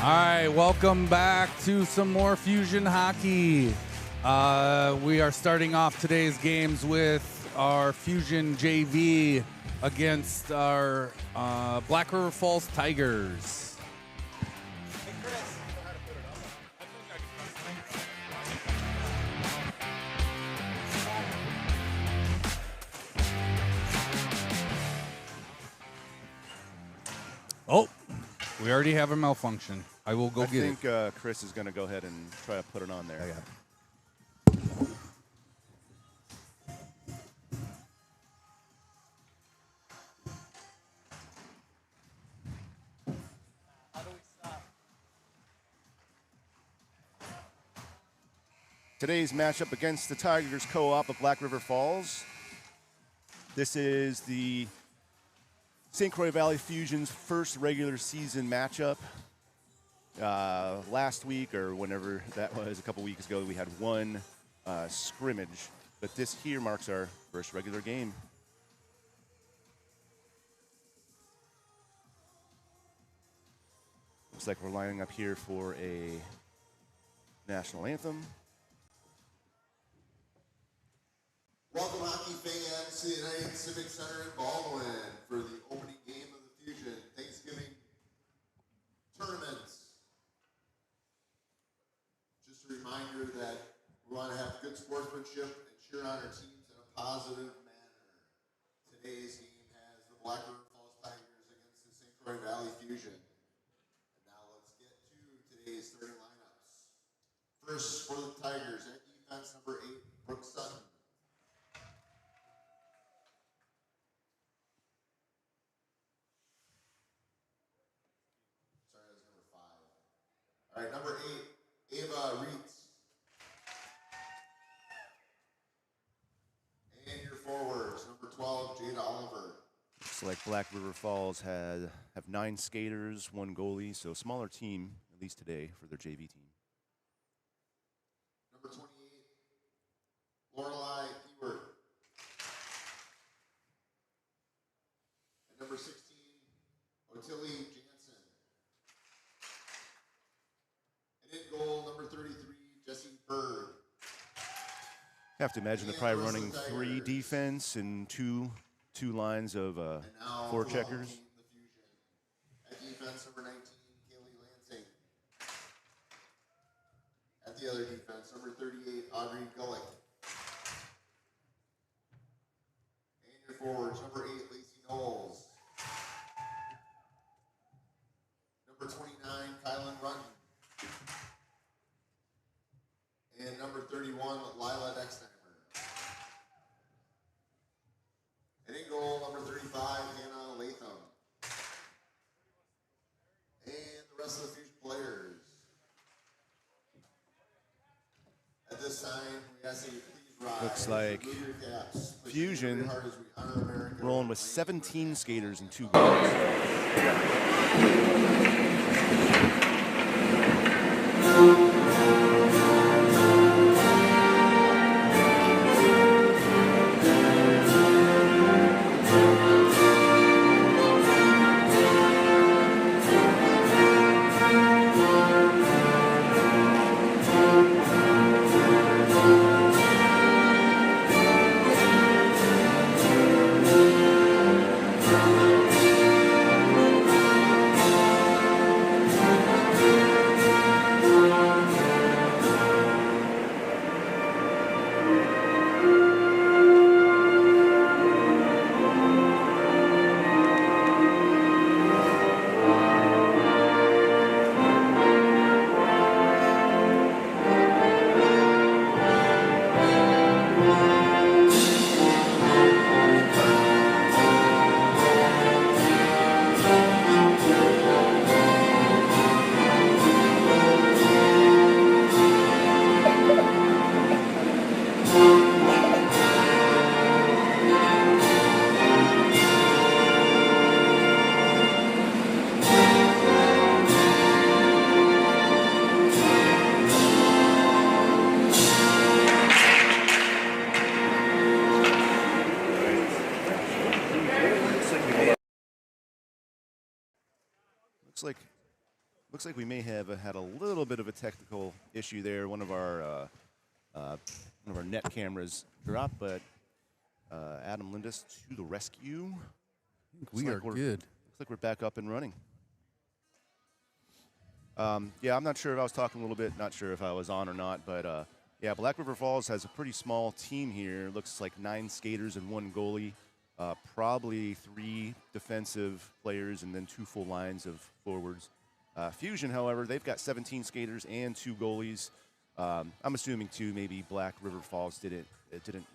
All right, welcome back to some more Fusion hockey. We are starting off today's games with our Fusion JV against our Black River Falls Tigers. Oh, we already have a malfunction. I will go get it. I think Chris is going to go ahead and try to put it on there. Today's matchup against the Tigers Co-op of Black River Falls. This is the St. Croix Valley Fusion's first regular season matchup. Last week, or whenever that was, a couple weeks ago, we had one scrimmage, but this here marks our first regular game. Looks like we're lining up here for a national anthem. Welcome, hockey fans, to the United Civic Center in Baldwin for the opening game of the Fusion Thanksgiving tournament. Just a reminder that we want to have good sportsmanship and cheer on our teams in a positive manner. Today's game has the Black River Falls Tigers against the St. Croix Valley Fusion. And now let's get to today's starting lineups. First, for the Tigers, at defense, number 8, Brooke Sutton. All right, number 8, Ava Reitz. And your forwards, number 12, Jada Oliver. Looks like Black River Falls have 9 skaters, 1 goalie, so a smaller team, at least today, for their JV team. Number 28, Lorelei Ewert. And number 16, Ottilie Jansen. And in goal, number 33, Jesse Bird. Have to imagine they're probably running 3 defense and two lines of 4 checkers. At defense, number 19, Kaylee Lansing. At the other defense, number 38, Audrey Gullick. And your forwards, number 8, Lacey Knowles. Number 29, Kylan Rutton. And number 31, Lila Dexheimer. And in goal, number 35, Hannah Latham. And the rest of the Fusion players. At this time, we ask that you please rise. Looks like remove your caps. Please Fusion remove your heart as we honor America. rolling with 17 skaters and 2 goalies. Looks like we may have had a little bit of a technical issue there. One of our net cameras dropped, but Adam Lindis to the rescue. We are good. Looks like we're back up and running. Yeah, I'm not sure if I was talking a little bit, not sure if I was on or not, but yeah, Black River Falls has a pretty small team here. Looks like 9 skaters and 1 goalie, probably 3 defensive players and then 2 full lines of forwards. Fusion, however, they've got 17 skaters and 2 goalies. I'm assuming too maybe Black River Falls didn't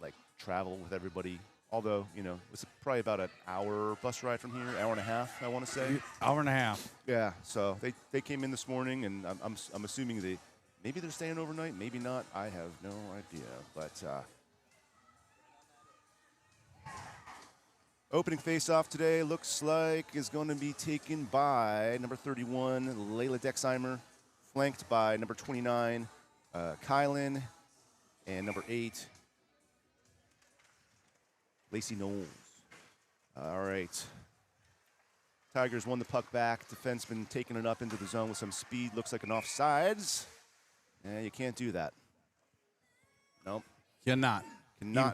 like travel with everybody. Although, you know, it's probably about an hour bus ride from here, hour and a half, I want to say. Hour and a half. Yeah, so they came in this morning, and I'm assuming maybe they're staying overnight, maybe not. I have no idea. But opening face-off today looks like is going to be taken by number 31, Layla Dexheimer, flanked by number 29, Kylan, and number 8, Lacey Knowles. All right. Tigers won the puck back. Defenseman taking it up into the zone with some speed. Looks like an offsides. Yeah, you can't do that. Nope. Cannot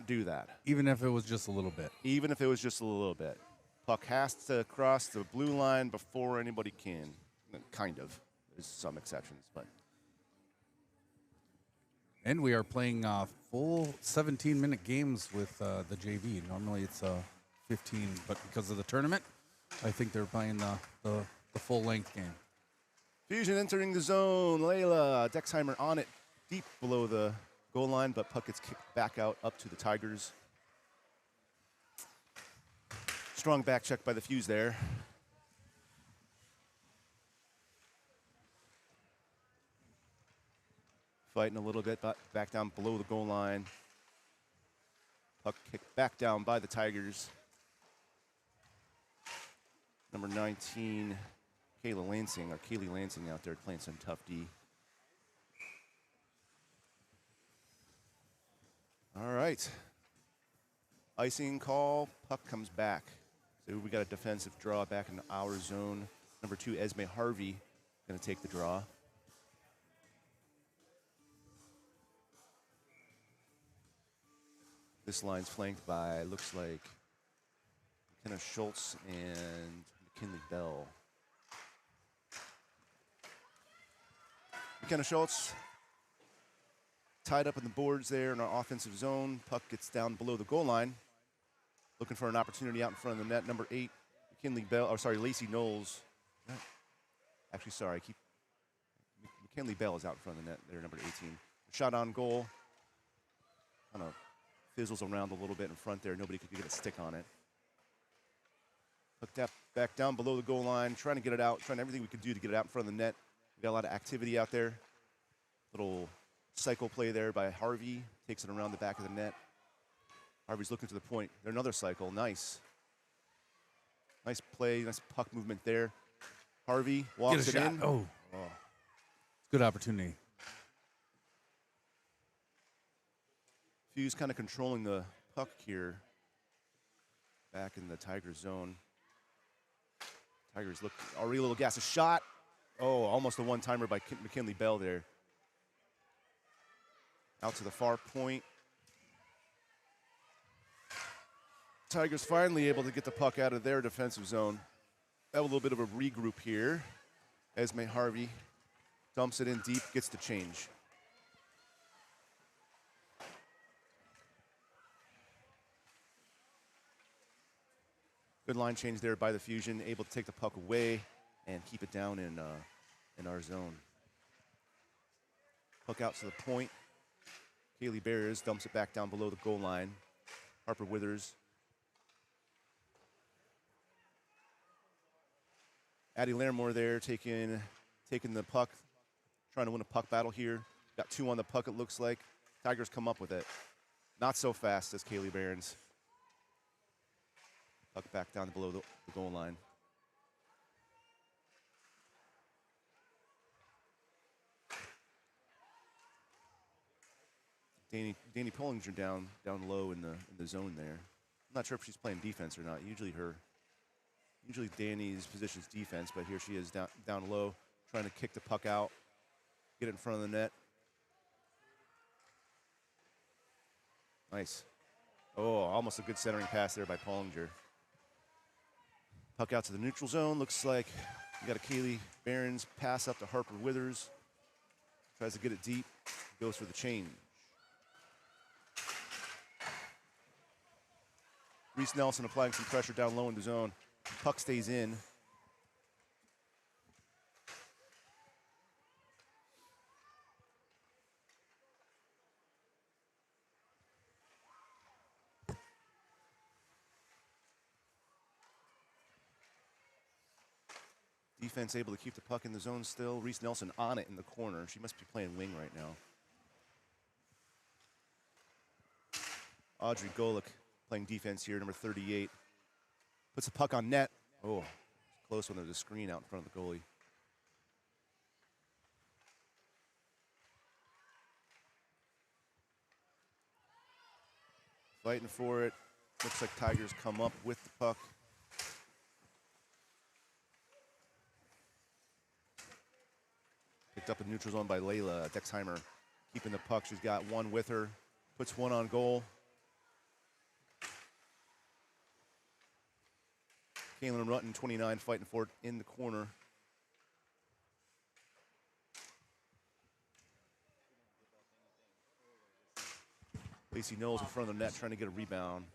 Do that. Even if it was just a little bit. Even if it was just a little bit. Puck has to cross the blue line before anybody can. Kind of. There's some exceptions, but. And we are playing full 17-minute games with the JV. Normally it's 15, but because of the tournament, I think they're playing the full-length game. Fusion entering the zone. Layla Dexheimer on it, deep below the goal line, but puck gets kicked back out up to the Tigers. Strong back check by the Fuse there. Fighting a little bit, but back down below the goal line. Puck kicked back down by the Tigers. Number 19, Kaylee Lansing out there playing some tough D. All right. Icing call, puck comes back. So we got a defensive draw back in our zone. Number 2, Esme Harvey, going to take the draw. This line's flanked by, looks like, McKenna Schultz and McKinley Bell. McKenna Schultz tied up in the boards there in our offensive zone. Puck gets down below the goal line. Looking for an opportunity out in front of the net. Number 8, Lacey Knowles. Actually, sorry, McKinley Bell is out in front of the net there, number 18. Shot on goal. Kind of fizzles around a little bit in front there. Nobody could get a stick on it. Hooked up back down below the goal line, trying to get it out, trying everything we could do to get it out in front of the net. We got a lot of activity out there. Little cycle play there by Harvey. Takes it around the back of the net. Harvey's looking to the point. There, another cycle. Nice. Nice play, nice puck movement there. Harvey walks it in. Oh. Good opportunity. Fuse kind of controlling the puck here. Back in the Tigers zone. Tigers look. Aurelio Gas a shot. Oh, almost a one-timer by McKinley Bell there. Out to the far point. Tigers finally able to get the puck out of their defensive zone. Have a little bit of a regroup here. Esme Harvey dumps it in deep, gets the change. Good line change there by the Fusion, able to take the puck away and keep it down in our zone. Puck out to the point. Kaylee Bears dumps it back down below the goal line. Harper Withers. Addie Larimore there taking the puck, trying to win a puck battle here. Got 2 on the puck, it looks like. Tigers come up with it. Not so fast as Kaylee Behrens. Puck back down below the goal line. Danny Pollinger down low in the zone there. I'm not sure if she's playing defense or not. Usually Danny's position's defense, but here she is down low, trying to kick the puck out, get it in front of the net. Nice. Oh, almost a good centering pass there by Pollinger. Puck out to the neutral zone. Looks like you got a Kaylee Behrens pass up to Harper Withers. Tries to get it deep. Goes for the change. Reese Nelson applying some pressure down low in the zone. Puck stays in. Defense able to keep the puck in the zone still. Reese Nelson on it in the corner. She must be playing wing right now. Audrey Golick playing defense here, number 38. Puts the puck on net. Oh, close when there's a screen out in front of the goalie. Fighting for it. Looks like Tigers come up with the puck. Picked up in neutral zone by Layla Dexheimer. Keeping the puck. She's got one with her. Puts one on goal. Kaylin Rutten, 29, fighting for it in the corner. Lacey Knowles in front of the net trying to get a rebound.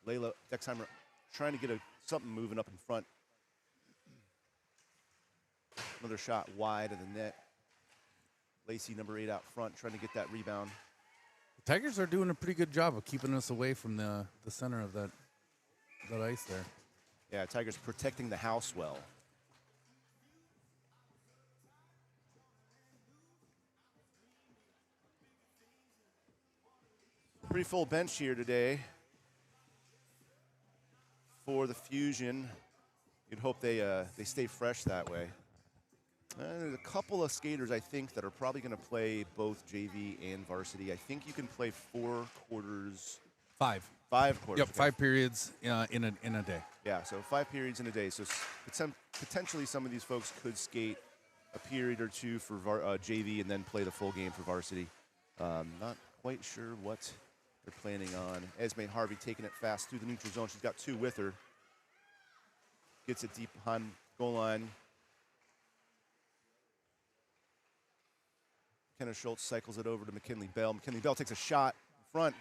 Layla Dexheimer trying to get something moving up in front. Another shot wide of the net. Lacey, number 8, out front, trying to get that rebound. The Tigers are doing a pretty good job of keeping us away from the center of that ice there. Yeah, Tigers protecting the house well. Pretty full bench here today for the Fusion. You'd hope they stay fresh that way. There's a couple of skaters, I think, that are probably going to play both JV and varsity. I think you can play 4 quarters. 5. 5 quarters. Yep, 5 periods in a day. Yeah, so 5 periods in a day. So potentially some of these folks could skate a period or 2 for JV and then play the full game for varsity. Not quite sure what they're planning on. Esme Harvey taking it fast through the neutral zone. She's got 2 with her. Gets it deep behind goal line. Kenna Schultz cycles it over to McKinley Bell. McKinley Bell takes a shot in front.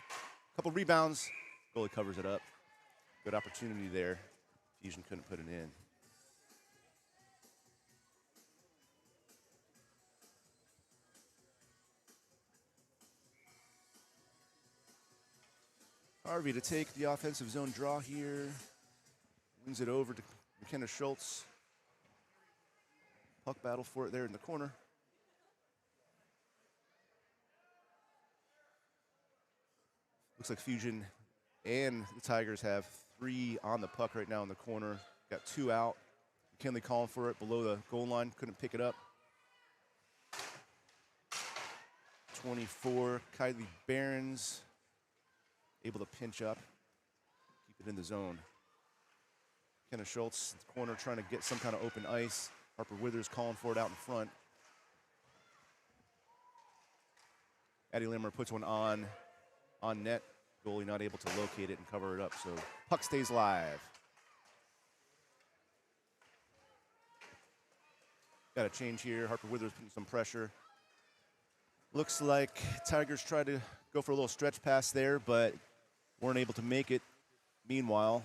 Couple rebounds. Goalie covers it up. Good opportunity there. Fusion couldn't put it in. Harvey to take the offensive zone draw here. Wings it over to McKenna Schultz. Puck battle for it there in the corner. Looks like Fusion and the Tigers have 3 on the puck right now in the corner. Got 2 out. McKinley calling for it below the goal line. Couldn't pick it up. 24, Kylie Behrens able to pinch up, keep it in the zone. Kenna Schultz, corner, trying to get some kind of open ice. Harper Withers calling for it out in front. Addie Limmer puts one on net. Goalie not able to locate it and cover it up, so puck stays live. Got a change here. Harper Withers putting some pressure. Looks like Tigers tried to go for a little stretch pass there, but weren't able to make it. Meanwhile,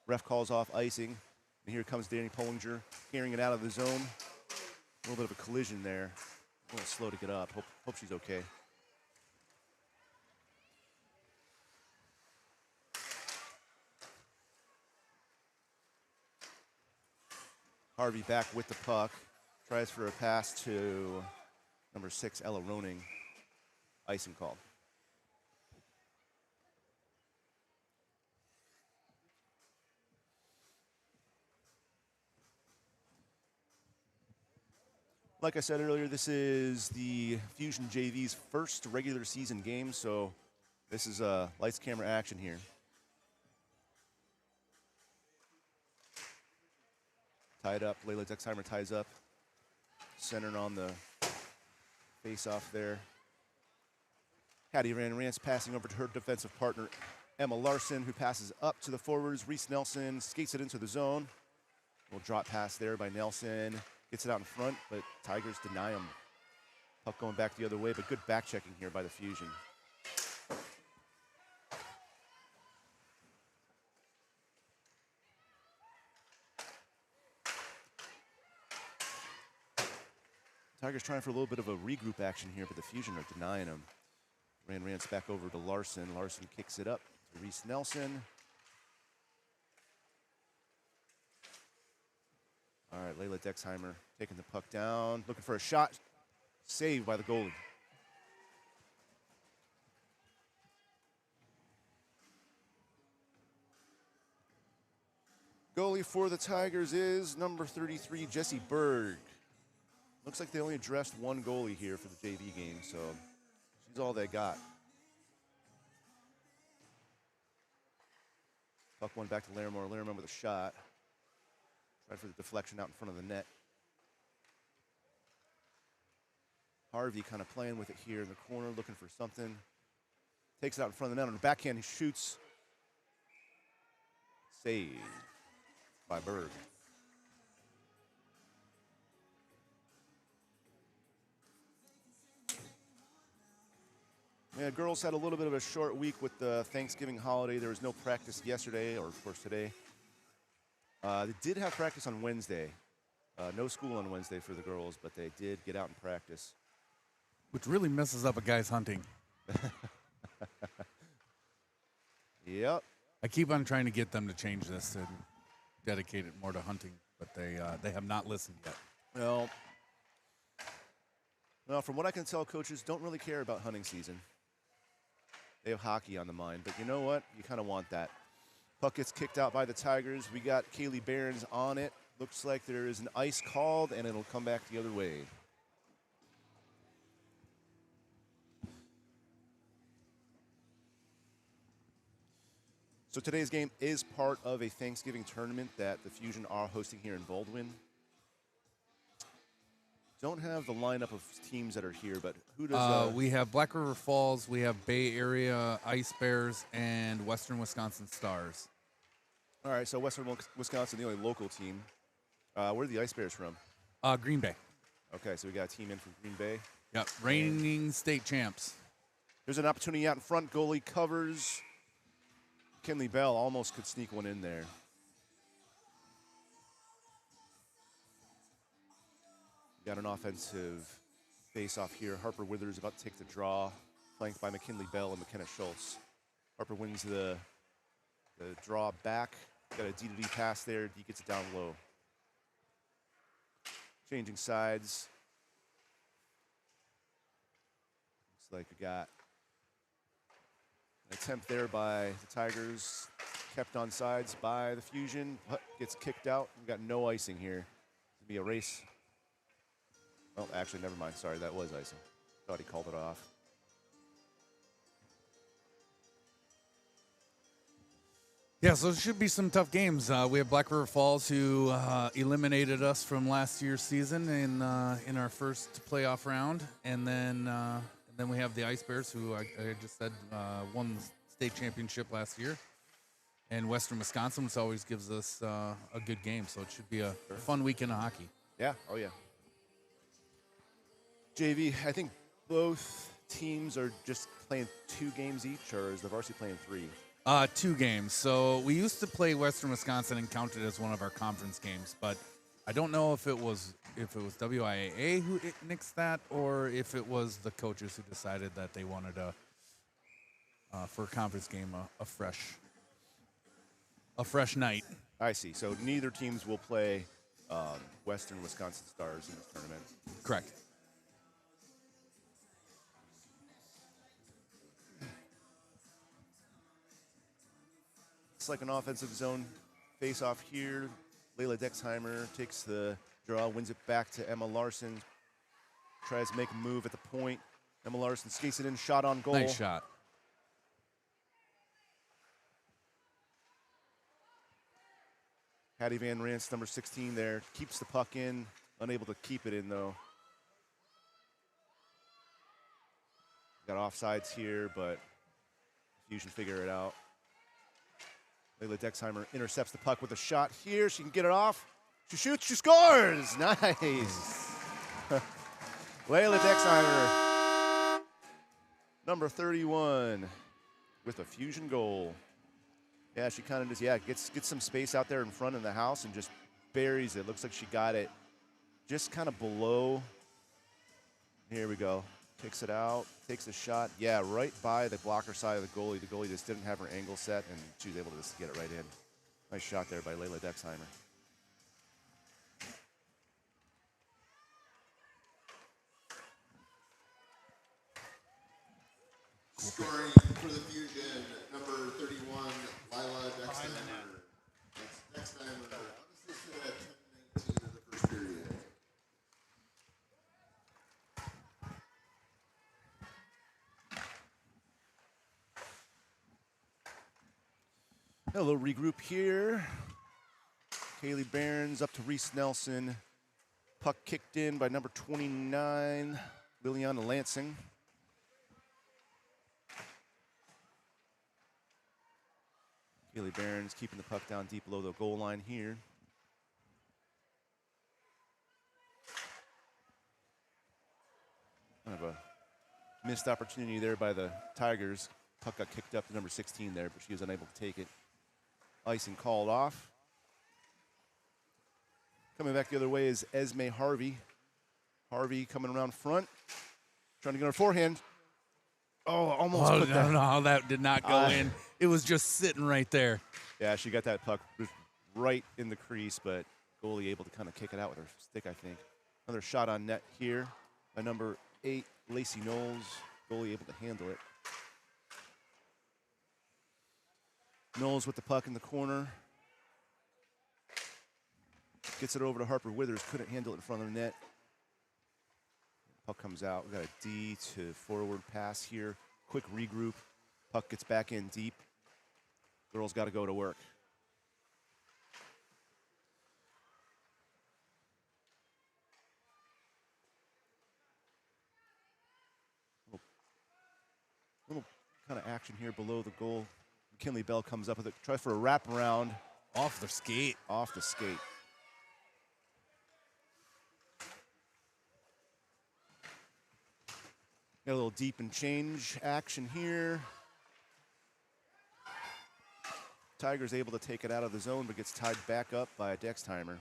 ref calls off icing. And here comes Danny Pollinger carrying it out of the zone. A little bit of a collision there. A little slow to get up. Hope she's okay. Harvey back with the puck. Tries for a pass to number 6, Ella Roning. Icing called. Like I said earlier, this is the Fusion JV's first regular season game, so this is lights, camera, action here. Tied up. Layla Dexheimer ties up. Centering on the face-off there. Hattie Van Rance passing over to her defensive partner, Emma Larson, who passes up to the forwards. Reese Nelson skates it into the zone. Little drop pass there by Nelson. Gets it out in front, but Tigers deny him. Puck going back the other way, but good back checking here by the Fusion. Tigers trying for a little bit of a regroup action here, but the Fusion are denying him. Van Rance back over to Larson. Larson kicks it up to Reese Nelson. All right, Layla Dexheimer taking the puck down, looking for a shot. Saved by the goalie. Goalie for the Tigers is number 33, Jessie Berg. Looks like they only addressed one goalie here for the JV game, so she's all they got. Puck one back to Larimore. Larimore with a shot. Tried for the deflection out in front of the net. Harvey kind of playing with it here in the corner, looking for something. Takes it out in front of the net. On the backhand, he shoots. Saved by Berg. Yeah, girls had a little bit of a short week with the Thanksgiving holiday. There was no practice yesterday, or of course today. They did have practice on Wednesday. No school on Wednesday for the girls, but they did get out and practice. Which really messes up a guy's hunting. Yep. I keep on trying to get them to change this and dedicate it more to hunting, but they have not listened yet. Well, from what I can tell, coaches don't really care about hunting season. They have hockey on the mind, but you know what? You kind of want that. Puck gets kicked out by the Tigers. We got Kaylee Behrens on it. Looks like there is an ice called, and it'll come back the other way. So today's game is part of a Thanksgiving tournament that the Fusion are hosting here in Baldwin. Don't have the lineup of teams that are here, but who does... We have Black River Falls, we have Bay Area Ice Bears, and Western Wisconsin Stars. All right, so Western Wisconsin, the only local team. Where are the Ice Bears from? Green Bay. Okay, so we got a team in from Green Bay. Yep, reigning state champs. There's an opportunity out in front. Goalie covers. Kinley Bell almost could sneak one in there. Got an offensive face-off here. Harper Withers about to take the draw, flanked by McKinley Bell and McKenna Schultz. Harper wins the draw back. Got a D-to-D pass there. D gets it down low. Changing sides. Looks like we got an attempt there by the Tigers. Kept on sides by the Fusion. Puck gets kicked out. We got no icing here. It'll be a race. Oh, actually, never mind. Sorry, that was icing. Thought he called it off. Yeah, so it should be some tough games. We have Black River Falls, who eliminated us from last year's season in our first playoff round, and then we have the Ice Bears, who I just said won the state championship last year, and Western Wisconsin, which always gives us a good game. So it should be a fun weekend of hockey. Yeah. Oh yeah. JV, I think both teams are just playing 2 games each, or is the varsity playing 3? 2 games. So we used to play Western Wisconsin and count it as one of our conference games, but I don't know if it was WIAA who nixed that, or if it was the coaches who decided that they wanted for a conference game a fresh night. I see. So neither teams will play Western Wisconsin Stars in this tournament. Correct. It's like an offensive zone face-off here. Layla Dexheimer takes the draw, wins it back to Emma Larson. Tries to make a move at the point. Emma Larson skates it in, shot on goal. Nice shot. Patty Van Rance, number 16 there, keeps the puck in, unable to keep it in though. Got offsides here, but Fusion figure it out. Layla Dexheimer intercepts the puck with a shot here. She can get it off. She shoots, she scores! Nice! Layla Dexheimer, number 31, with a Fusion goal. Yeah, she kind of just, gets some space out there in front of the house and just buries it. Looks like she got it just kind of below. Here we go. Kicks it out, takes a shot. Yeah, right by the blocker side of the goalie. The goalie just didn't have her angle set, and she was able to just get it right in. Nice shot there by Layla Dexheimer. Scoring for the Fusion, number 31, Lila Dexheimer. That's Dexheimer. This is at 10:19 of the first period. A little regroup here. Kaylee Barons up to Reese Nelson. Puck kicked in by number 29, Liliana Lansing. Kaylee Barons keeping the puck down deep below the goal line here. Kind of a missed opportunity there by the Tigers. Puck got kicked up to number 16 there, but she was unable to take it. Icing called off. Coming back the other way is Esme Harvey. Harvey coming around front, trying to get her forehand. Oh, almost put that. No, that did not go in. It was just sitting right there. Yeah, she got that puck right in the crease, but goalie able to kind of kick it out with her stick, I think. Another shot on net here by number 8, Lacey Knowles. Goalie able to handle it. Knowles with the puck in the corner. Gets it over to Harper Withers. Couldn't handle it in front of the net. Puck comes out. We got a D to forward pass here. Quick regroup. Puck gets back in deep. Girls got to go to work. Little kind of action here below the goal. McKinley Bell comes up with it. Tries for a wraparound. Off the skate. Off the skate. Got a little deep and change action here. Tigers able to take it out of the zone, but gets tied back up by Dexheimer.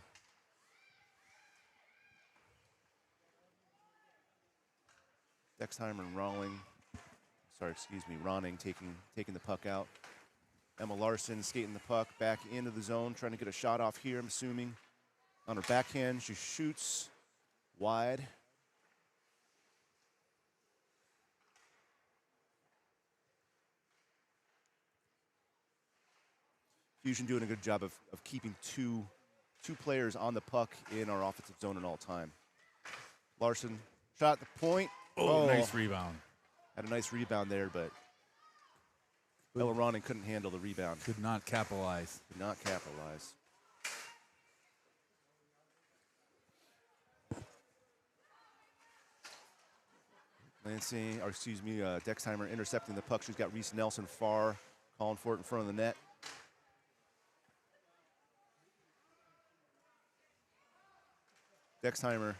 Dexheimer and Ronning taking the puck out. Emma Larson skating the puck back into the zone, trying to get a shot off here, I'm assuming. On her backhand, she shoots wide. Fusion doing a good job of keeping two players on the puck in our offensive zone at all time. Larson shot at the point. Oh, nice rebound. Had a nice rebound there, but Ella Ronning couldn't handle the rebound. Could not capitalize. Could not capitalize. Dexheimer intercepting the puck. She's got Reese Nelson far, calling for it in front of the net. Dexheimer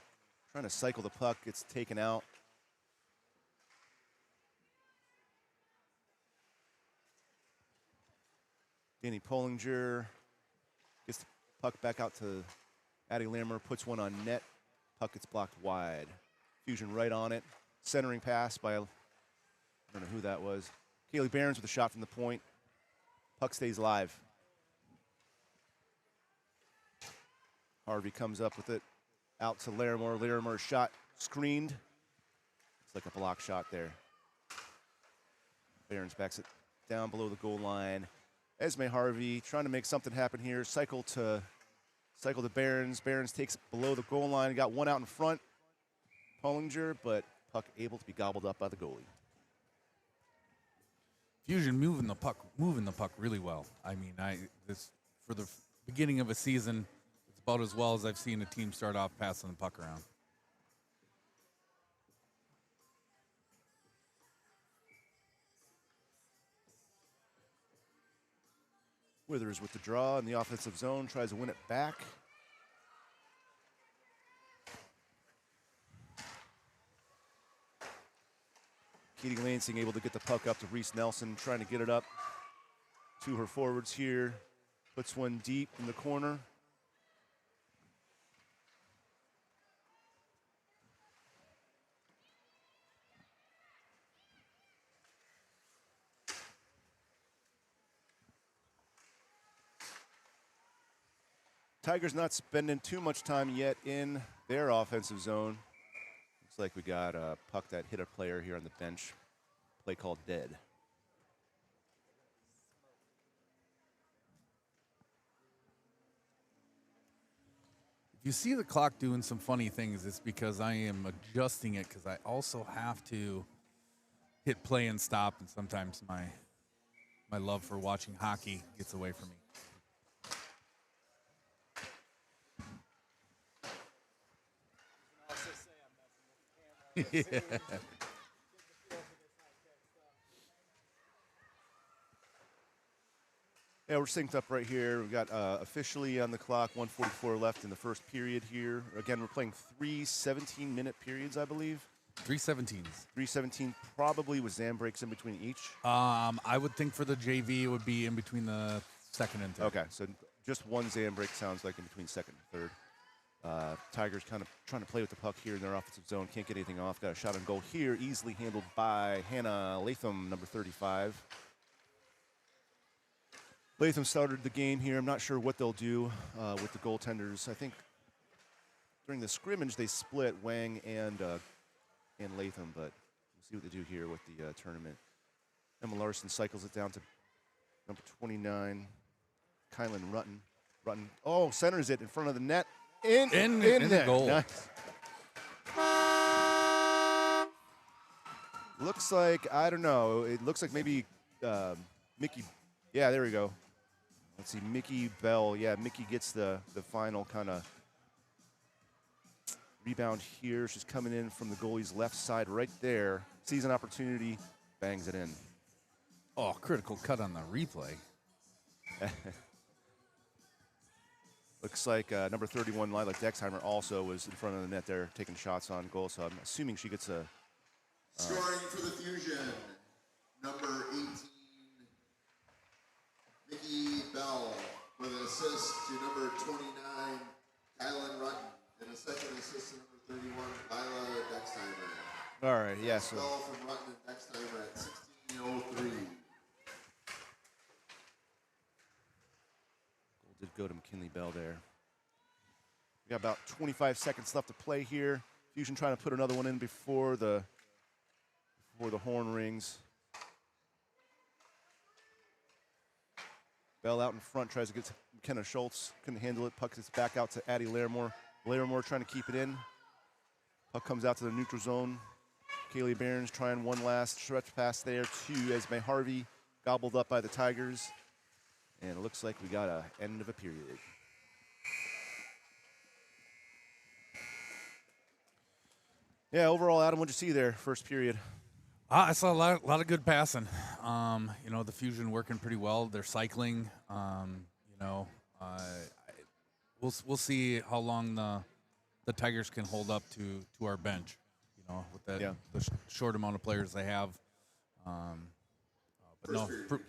trying to cycle the puck, gets taken out. Danny Pollinger gets the puck back out to Addie Lammer, puts one on net. Puck gets blocked wide. Fusion right on it. Centering pass by, I don't know who that was. Kaylee Barons with a shot from the point. Puck stays live. Harvey comes up with it. Out to Larimore. Larimer's shot screened. It's like a block shot there. Barons backs it down below the goal line. Esme Harvey trying to make something happen here. Cycle to Barons. Barons takes below the goal line. Got one out in front. Pollinger, but puck able to be gobbled up by the goalie. Fusion moving the puck really well. I mean, beginning of a season, it's about as well as I've seen a team start off passing the puck around. Withers with the draw in the offensive zone, tries to win it back. Katie Lansing able to get the puck up to Reese Nelson, trying to get it up to her forwards here. Puts one deep in the corner. Tigers not spending too much time yet in their offensive zone. Looks like we got a puck that hit a player here on the bench. Play called dead. If you see the clock doing some funny things, it's because I am adjusting it because I also have to hit play and stop, and sometimes my love for watching hockey gets away from me. Yeah. Yeah, we're synced up right here. We've got officially on the clock 1:44 left in the first period here. Again, we're playing 3 17-minute periods, I believe. 3:17s. 3:17 probably with Zam breaks in between each. I would think for the JV it would be in between the second and third. Okay, so just one Zam break sounds like in between second and third. Tigers kind of trying to play with the puck here in their offensive zone. Can't get anything off. Got a shot on goal here. Easily handled by Hannah Latham, number 35. Latham started the game here. I'm not sure what they'll do with the goaltenders. I think during the scrimmage they split Wang and Latham, but we'll see what they do here with the tournament. Emma Larson cycles it down to number 29, Kylan Rutten. Rutten, centers it in front of the net. In the goal. Nice. Looks like, I don't know, it looks like maybe Mickey, yeah, there we go. Let's see, Mickey Bell. Yeah, Mickey gets the final kind of rebound here. She's coming in from the goalie's left side right there. Sees an opportunity, bangs it in. Oh, critical cut on the replay. Looks like number 31, Lila Dexheimer, also was in front of the net there taking shots on goal. So I'm assuming she gets a... Scoring for the Fusion, number 18, Mickey Bell, with an assist to number 29, Kylan Rutten, and a second assist to number 31, Lila Dexheimer. All right, yeah. So Bell from Rutten and Dexheimer at 16:03. did go to McKinley Bell there. We got about 25 seconds left to play here. Fusion trying to put another one in before the horn rings. Bell out in front, tries to get to McKenna Schultz. Couldn't handle it. Puck gets back out to Addie Larimore. Larimore trying to keep it in. Puck comes out to the neutral zone. Kaylee Barons trying one last stretch pass there to Esme Harvey. Gobbled up by the Tigers. And it looks like we got an end of a period. Yeah, overall, Adam, what'd you see there, first period? I saw a lot of good passing. The Fusion working pretty well. They're cycling. We'll see how long the Tigers can hold up to our bench. With that the short amount of players they have.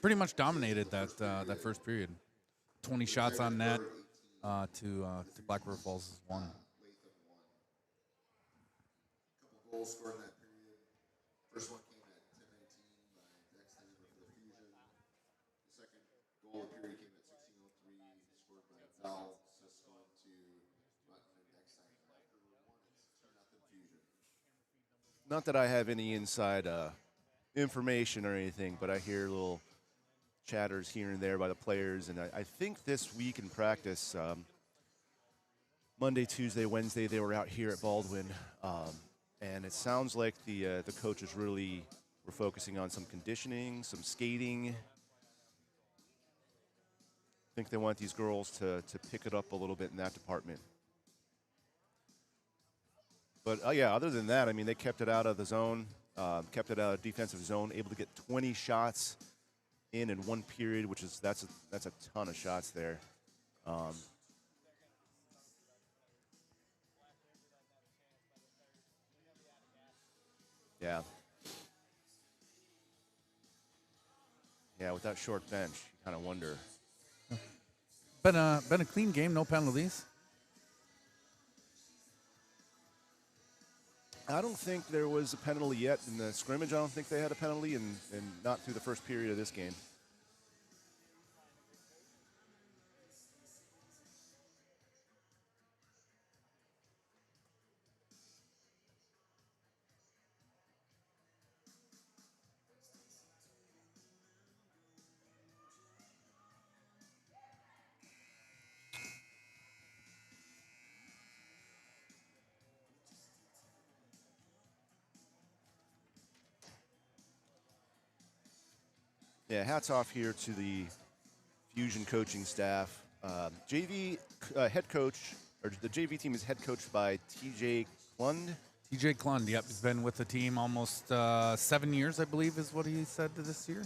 Pretty much dominated that first period. 20 shots on net to Black River Falls is one. Goals scored in that period. First one came at 10:19 by Dexheimer for the Fusion. The second goal of the period came at 16:03, scored by Bell. Assist going to Rutten and Dexheimer. 2-0 Fusion. Not that I have any inside information or anything, but I hear little chatters here and there by the players, and I think this week in practice, Monday, Tuesday, Wednesday, they were out here at Baldwin. And it sounds like the coaches really were focusing on some conditioning, some skating. think they want these girls to pick it up a little bit in that department. But, yeah, other than that, I mean, they kept it out of the zone, kept it out of defensive zone, able to get 20 shots in one period, which is that's a ton of shots there. Yeah. Yeah, with that short bench, you kind of wonder. Been a clean game, no penalties. I don't think there was a penalty yet in the scrimmage. I don't think they had a penalty, and not through the first period of this game. Yeah, hats off here to the Fusion coaching staff. JV head coach, or the JV team is head coached by TJ Klund. TJ Klund, yep, he's been with the team almost 7 years, I believe, is what he said this year.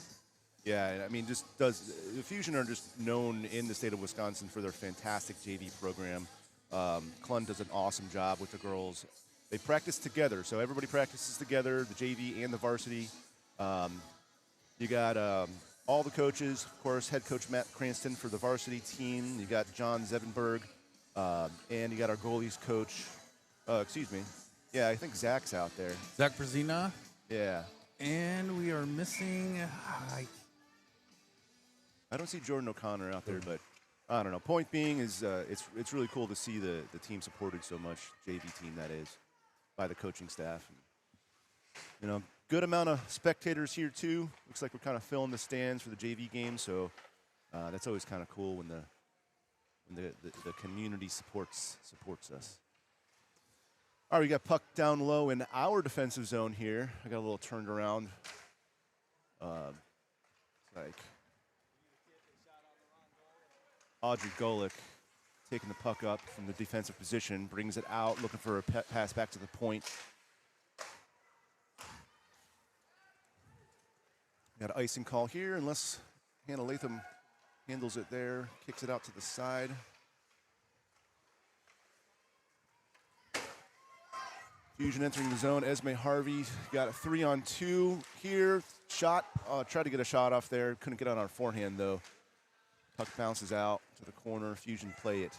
Yeah, I mean, the Fusion are just known in the state of Wisconsin for their fantastic JV program. Klund does an awesome job with the girls. They practice together, so everybody practices together, the JV and the varsity. You got all the coaches, of course, head coach Matt Cranston for the varsity team. You got John Zevenberg, and you got our goalies coach. Yeah, I think Zach's out there. Zach Brzezina. Yeah. And we are missing. I don't see Jordan O'Connor out there, but I don't know. Point being is it's really cool to see the team supported so much, JV team that is, by the coaching staff. You know, good amount of spectators here too. Looks like we're kind of filling the stands for the JV game, so that's always kind of cool when the community supports us. All right, we got puck down low in our defensive zone here. I got a little turned around. Like Audrey Golick taking the puck up from the defensive position, brings it out, looking for a pass back to the point. Got an icing call here, unless Hannah Latham handles it there, kicks it out to the side. Fusion entering the zone. Esme Harvey got a 3-on-2 here. Shot, tried to get a shot off there. Couldn't get on our forehand, though. Puck bounces out to the corner. Fusion play it.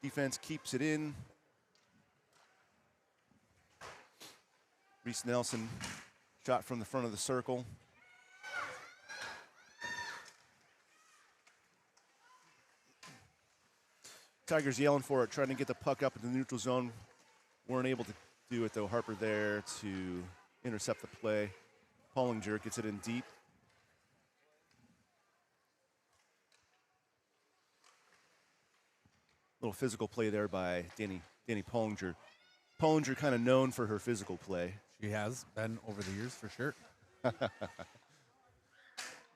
Defense keeps it in. Reese Nelson shot from the front of the circle. Tigers yelling for it, trying to get the puck up in the neutral zone. Weren't able to do it, though. Harper there to intercept the play. Pollinger gets it in deep. Little physical play there by Danny Pollinger. Pollinger kind of known for her physical play. She has been over the years for sure.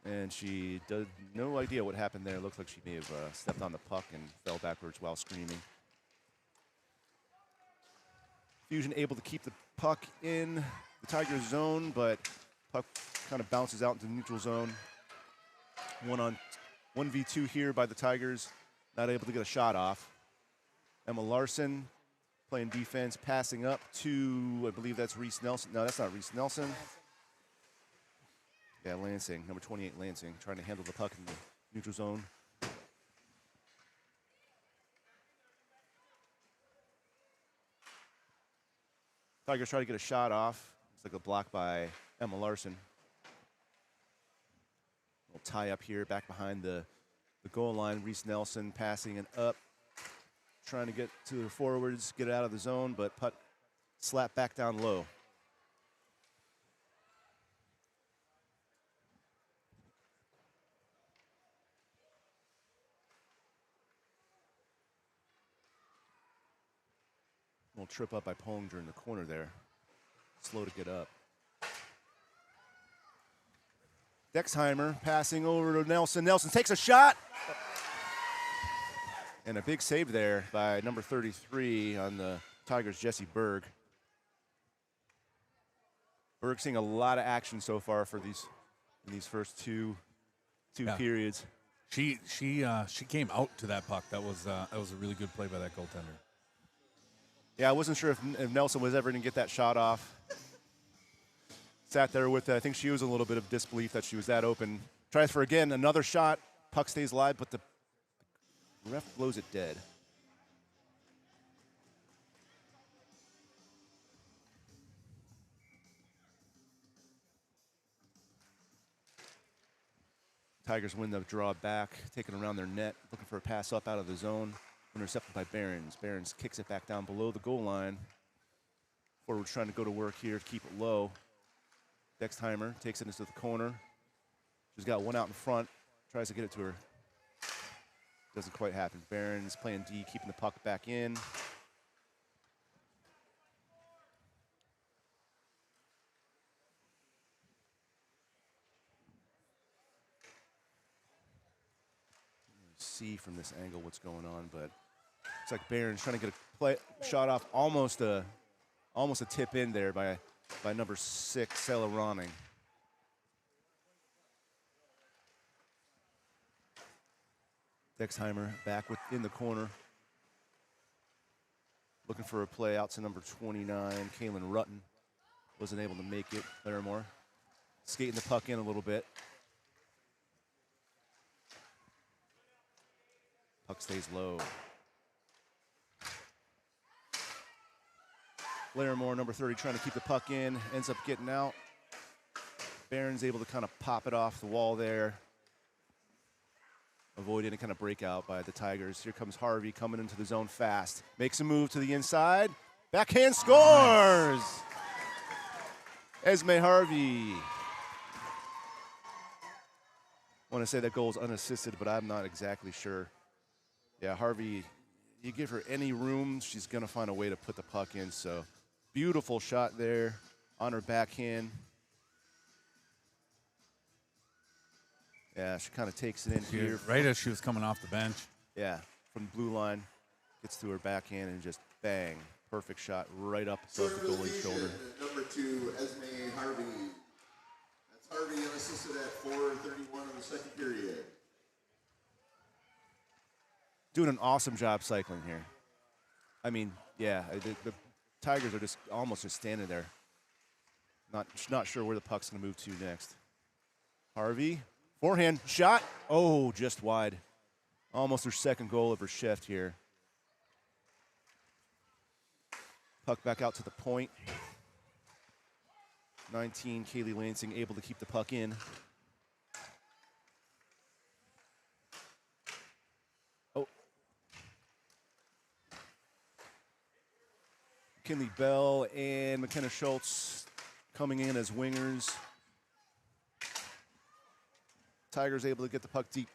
And she does no idea what happened there. Looks like she may have stepped on the puck and fell backwards while screaming. Fusion able to keep the puck in the Tigers zone, but puck kind of bounces out into the neutral zone. 1v2 here by the Tigers. Not able to get a shot off. Emma Larson playing defense, passing up to, I believe that's Reese Nelson. No, that's not Reese Nelson. Yeah, Lansing, number 28, Lansing, trying to handle the puck in the neutral zone. Tigers try to get a shot off. Looks like a block by Emma Larson. Little tie up here, back behind the goal line. Reese Nelson passing it up, trying to get to the forwards, get it out of the zone, but puck slapped back down low. Little trip up by Pollinger in the corner there. Slow to get up. Dexheimer passing over to Nelson. Nelson takes a shot. And a big save there by number 33 on the Tigers, Jesse Berg. Berg seeing a lot of action so far for these first two periods. She came out to that puck. That was a really good play by that goaltender. Yeah, I wasn't sure if Nelson was ever going to get that shot off. Sat there with, I think she was a little bit of disbelief that she was that open. Tries for, again, another shot. Puck stays live, but the ref blows it dead. Tigers win the draw back, taking around their net, looking for a pass up out of the zone. Intercepted by Behrens. Behrens kicks it back down below the goal line. Forward's trying to go to work here to keep it low. Dexheimer takes it into the corner. She's got one out in front. Tries to get it to her. Doesn't quite happen. Behrens playing D, keeping the puck back in. See from this angle what's going on, but it's like Behrens trying to get a shot off, almost a tip in there by number 6, Sela Ronning. Dexheimer back in the corner, looking for a play out to number 29, Kaylin Rutten. Wasn't able to make it. Larimore skating the puck in a little bit. Puck stays low. Larimore, number 30, trying to keep the puck in, ends up getting out. Behrens able to kind of pop it off the wall there. Avoid any kind of breakout by the Tigers. Here comes Harvey coming into the zone fast. Makes a move to the inside. Backhand scores! Esme Harvey. I want to say that goal is unassisted, but I'm not exactly sure. Yeah, Harvey, you give her any room, she's going to find a way to put the puck in. So beautiful shot there on her backhand. Yeah, she kind of takes it in here. Right as she was coming off the bench. Yeah, from the blue line, gets to her backhand and just bang. Perfect shot right up above the goalie's shoulder. Number 2, Esme Harvey. That's Harvey unassisted at 4:31 of the second period. Doing an awesome job cycling here. I mean, yeah, the Tigers are just almost just standing there. Not sure where the puck's going to move to next. Harvey, forehand shot. Oh, just wide. Almost her second goal of her shift here. Puck back out to the point. 19, Kaylee Lansing able to keep the puck in. Oh. Kinley Bell and McKenna Schultz coming in as wingers. Tigers able to get the puck deep.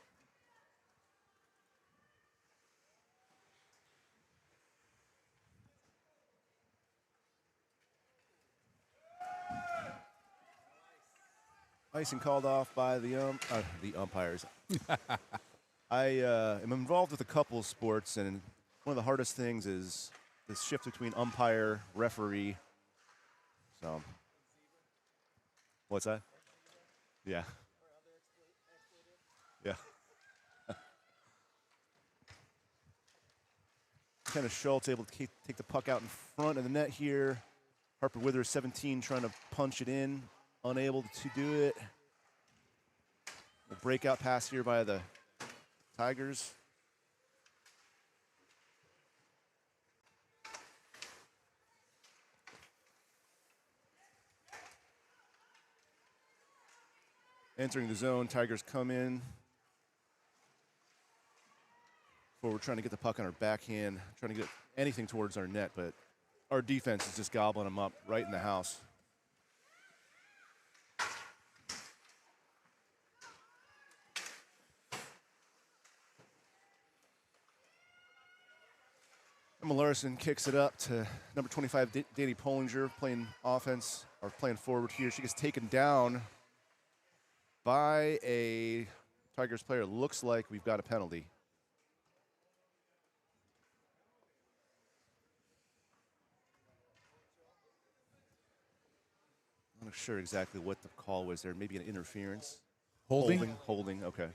Icing called off by the umpires. I am involved with a couple of sports, and one of the hardest things is this shift between umpire, referee. So, what's that? Yeah. Yeah. Kind of Schultz able to take the puck out in front of the net here. Harper Withers, 17, trying to punch it in. Unable to do it. A breakout pass here by the Tigers. Entering the zone, Tigers come in. Forward trying to get the puck on our backhand, trying to get anything towards our net, but our defense is just gobbling them up right in the house. Emma Larson kicks it up to number 25, Danny Pollinger, playing offense, or playing forward here. She gets taken down by a Tigers player. Looks like we've got a penalty. I'm not sure exactly what the call was there. Maybe an interference. Holding. Okay.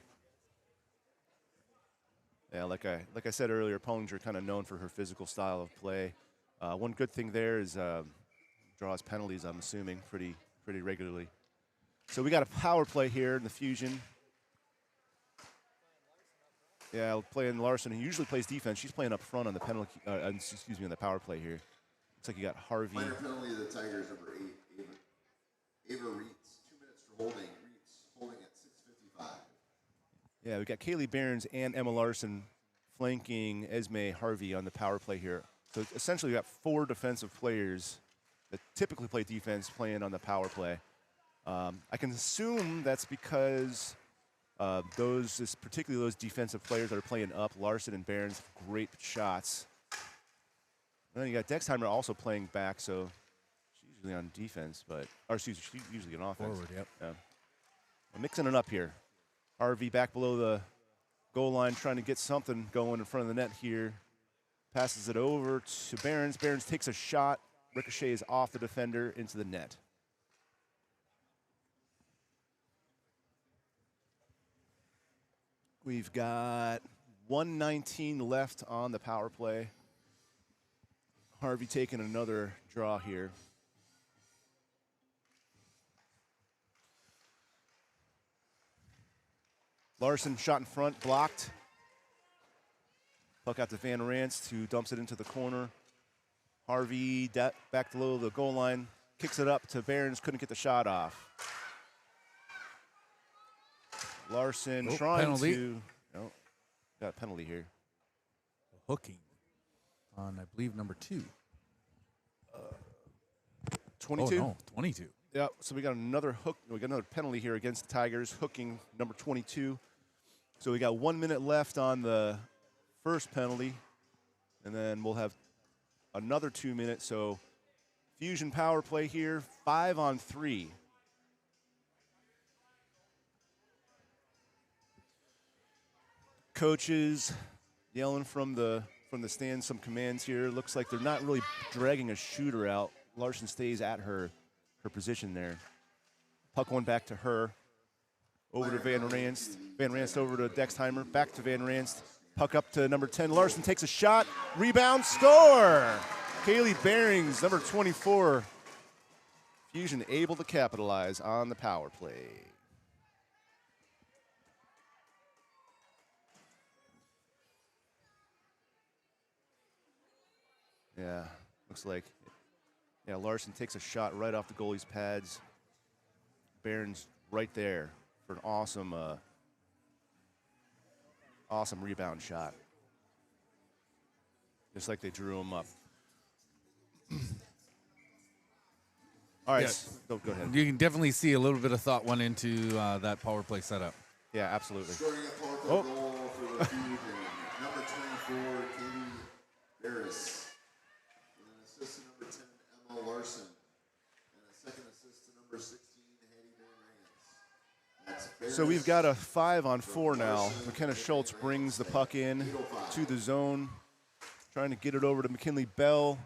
Yeah, like I said earlier, Pollinger kind of known for her physical style of play. One good thing there is draws penalties, I'm assuming, pretty regularly. So we got a power play here in the Fusion. Yeah, playing Larson, who usually plays defense. She's playing up front on the penalty. On the power play here. Looks like you got Harvey. Minor penalty of the Tigers, number 8, Ava Reitz. 2 minutes for holding. Reitz holding at 6:55. Yeah, we got Kaylee Behrens and Emma Larson flanking Esme Harvey on the power play here. So essentially, we got 4 defensive players that typically play defense playing on the power play. I can assume that's because particularly those defensive players that are playing up, Larson and Behrens, great shots. And then you got Dexheimer also playing back, so she's usually on defense, she's usually on offense. Forward, yep. Yeah. We're mixing it up here. Harvey back below the goal line, trying to get something going in front of the net here. Passes it over to Behrens. Behrens takes a shot, ricochets off the defender into the net. We've got 1:19 left on the power play. Harvey taking another draw here. Larson shot in front, blocked. Puck out to Van Ranst, who dumps it into the corner. Harvey back below the goal line, kicks it up to Behrens, couldn't get the shot off. Larson trying penalty. to. No, got a penalty here. Hooking on, I believe, number 2. 22. Oh, no, 22. Yeah, so we got another hook. We got another penalty here against the Tigers, hooking number 22. So we got 1 minute left on the first penalty, and then we'll have another 2 minutes. So Fusion power play here, 5-on-3. Coaches yelling from the stands some commands here. Looks like they're not really dragging a shooter out. Larson stays at her position there. Puck one back to her. Over to Van Ranst. Van Ranst over to Dexheimer. Back to Van Ranst. Puck up to number 10. Larson takes a shot. Rebound. Score! Kaylee Behrens, number 24. Fusion able to capitalize on the power play. Yeah, looks like, Larson takes a shot right off the goalie's pads. Behrens right there for an awesome rebound shot. Just like they drew him up. All right, Yeah. go ahead. You can definitely see a little bit of thought went into that power play setup. Yeah, absolutely. Scoring a power play goal for the Fusion, number 24, Katie Barris. With an assist to number 10, Emma Larson. And a second assist to number 16, Hattie Van Ranst. That's So we've got a 5-on-4 now. McKenna Schultz brings the puck in to the zone, trying to get it over to McKinley Bell.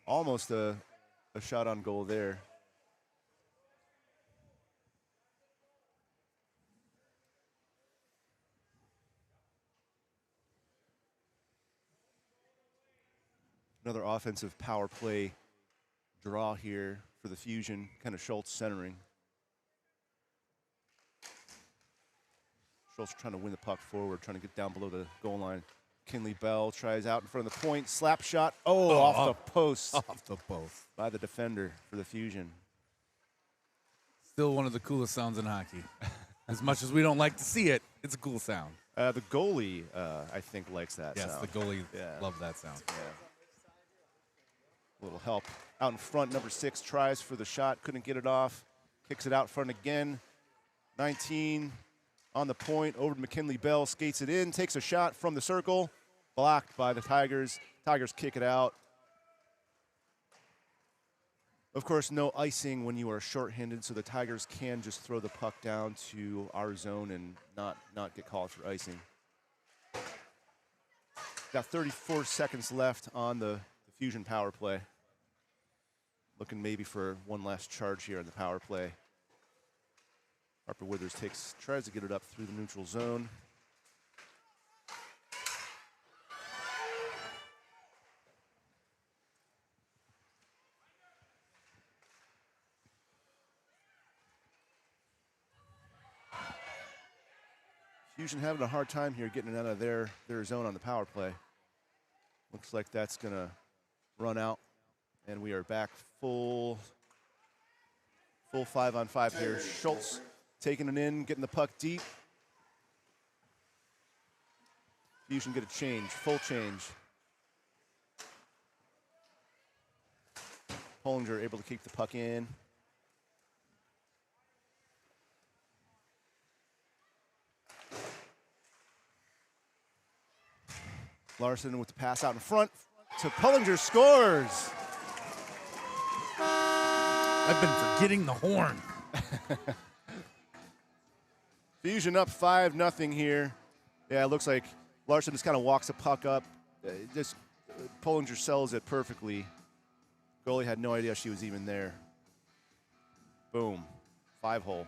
Almost a shot on goal there. Another offensive power play draw here for the Fusion. Kind of Schultz centering. Schultz trying to win the puck forward, trying to get down below the goal line. Kinley Bell tries out in front of the point. Slap shot. Off the post. Off the post. By the defender for the Fusion. Still one of the coolest sounds in hockey. As much as we don't like to see it, it's a cool sound. The goalie, I think, likes that Yes, sound. the goalie Yeah. love that sound. Yeah. A little help. Out in front, number 6 tries for the shot. Couldn't get it off. Kicks it out front again. 19 on the point. Over to McKinley Bell. Skates it in. Takes a shot from the circle. Blocked by the Tigers. Tigers kick it out. Of course, no icing when you are shorthanded, so the Tigers can just throw the puck down to our zone and not get called for icing. Got 34 seconds left on the Fusion power play. Looking maybe for one last charge here on the power play. Harper Withers tries to get it up through the neutral zone. Fusion having a hard time here getting it out of their zone on the power play. Looks like that's going to run out, and we are back full 5-on-5 here. Schultz taking it in, getting the puck deep. Fusion get a change, full change. Pollinger able to keep the puck in. Larson with the pass out in front to Pollinger, scores. I've been forgetting the horn. Fusion up 5-0 here. Yeah, it looks like Larson just kind of walks the puck up. Pollinger sells it perfectly. Goalie had no idea she was even there. Boom, 5-hole.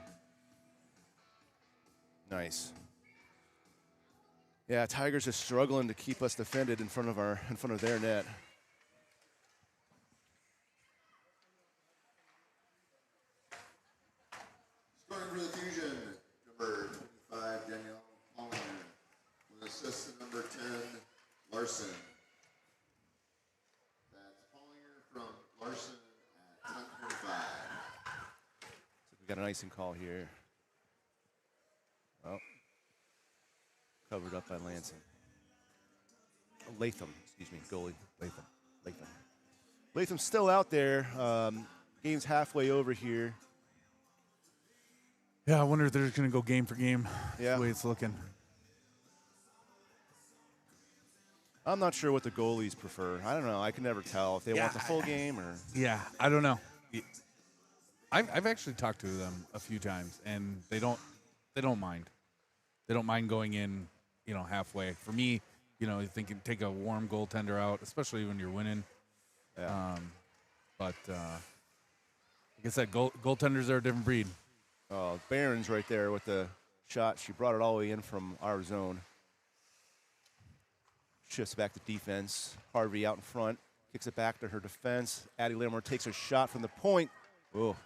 Nice. Yeah, Tigers are struggling to keep us defended in front of their net. Scoring for the Fusion, number 25, Danielle Pollinger. With assist to number 10, Larson. That's Pollinger from Larson at 10:25. We got an icing call here. Oh. Covered up by Lansing. Latham, excuse me, goalie. Latham. Latham's still out there. Game's halfway over here. Yeah, I wonder if they're just going to go game for game. Yeah. The way it's looking. I'm not sure what the goalies prefer. I don't know. I can never tell if they want the full game or. Yeah, I don't know. I've actually talked to them a few times, and they don't mind. They don't mind going in, halfway. For me, you think you take a warm goaltender out, especially when you're winning. Yeah. But like I said, goaltenders are a different breed. Oh, Barron's right there with the shot. She brought it all the way in from our zone. Shifts back to defense. Harvey out in front. Kicks it back to her defense. Addie Limmer takes a shot from the point. Oh,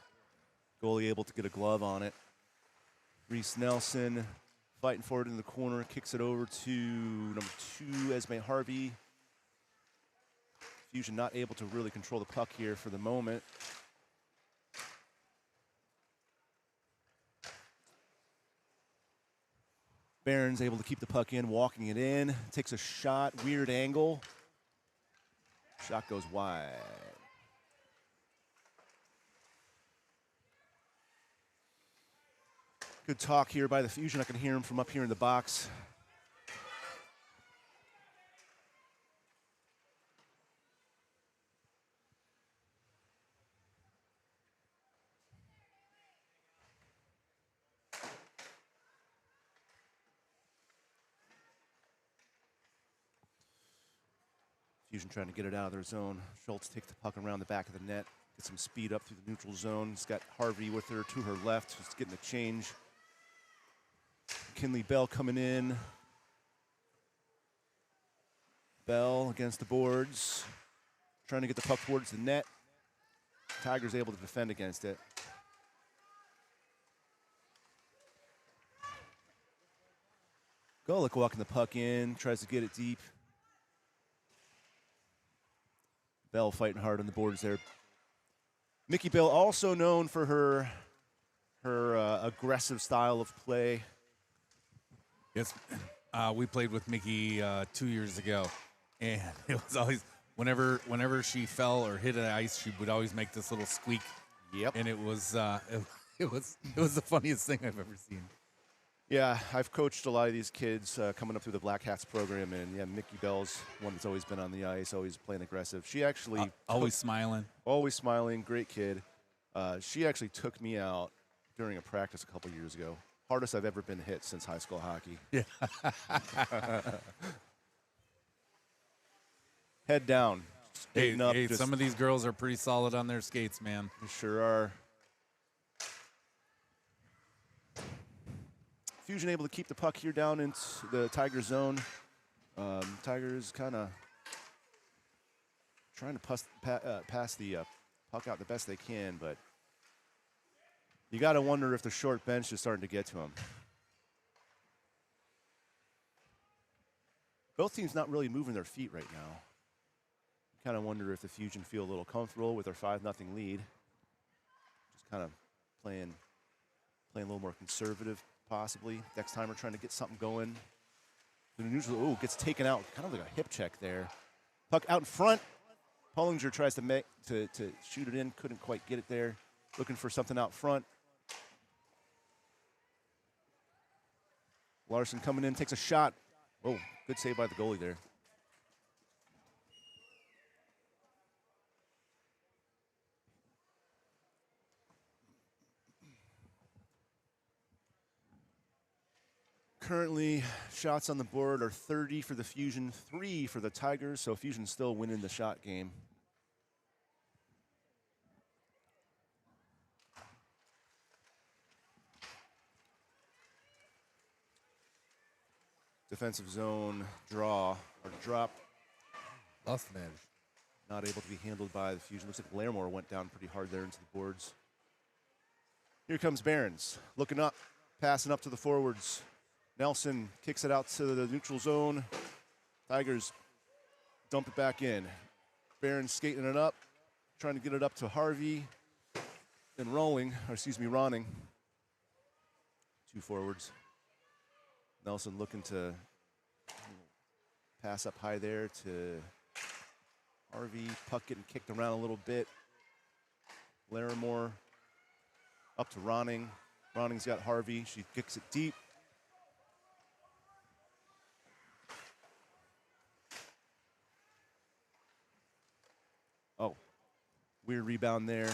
goalie able to get a glove on it. Reese Nelson fighting forward in the corner. Kicks it over to number 2, Esme Harvey. Fusion not able to really control the puck here for the moment. Barron's able to keep the puck in, walking it in. Takes a shot, weird angle. Shot goes wide. Good talk here by the Fusion. I can hear him from up here in the box. Fusion trying to get it out of their zone. Schultz takes the puck around the back of the net, gets some speed up through the neutral zone. He's got Harvey with her to her left, just getting a change. Kinley Bell coming in. Bell against the boards, trying to get the puck towards the net. Tigers able to defend against it. Golick walking the puck in, tries to get it deep. Bell fighting hard on the boards there. Mickey Bell also known for her aggressive style of play. Yes, we played with Mickey 2 years ago, and it was always whenever she fell or hit the ice, she would always make this little squeak. Yep. And it was the funniest thing I've ever seen. Yeah, I've coached a lot of these kids coming up through the Black Hats program, and yeah, Mickey Bell's one that's always been on the ice, always playing aggressive. She actually Always smiling. always smiling, great kid. She actually took me out during a practice a couple years ago. Hardest I've ever been hit since high school hockey. Yeah. Head down, Hey, skating up. hey, just- some of these girls are pretty solid on their skates, man. They sure are. Fusion able to keep the puck here down into the Tiger zone. Tigers kind of trying to pass the puck out the best they can, but you got to wonder if the short bench is starting to get to them. Both teams not really moving their feet right now. Kind of wonder if the Fusion feel a little comfortable with their 5-0 lead. Just kind of playing a little more conservative, possibly. Next time we're trying to get something going. The neutral, gets taken out, kind of like a hip check there. Puck out in front. Pollinger tries to shoot it in, couldn't quite get it there. Looking for something out front. Larson coming in, takes a shot. Oh, good save by the goalie there. Currently, shots on the board are 30 for the Fusion, 3 for the Tigers, so Fusion's still winning the shot game. Defensive zone draw or drop. Lost an edge. Not able to be handled by the Fusion. Looks like Larimore went down pretty hard there into the boards. Here comes Behrens, looking up, passing up to the forwards. Nelson kicks it out to the neutral zone. Tigers dump it back in. Behrens skating it up, trying to get it up to Harvey. And Ronning. 2 forwards. Nelson looking to pass up high there to Harvey. Puck getting kicked around a little bit. Larimore up to Ronning. Ronning's got Harvey. She kicks it deep. Oh, weird rebound there.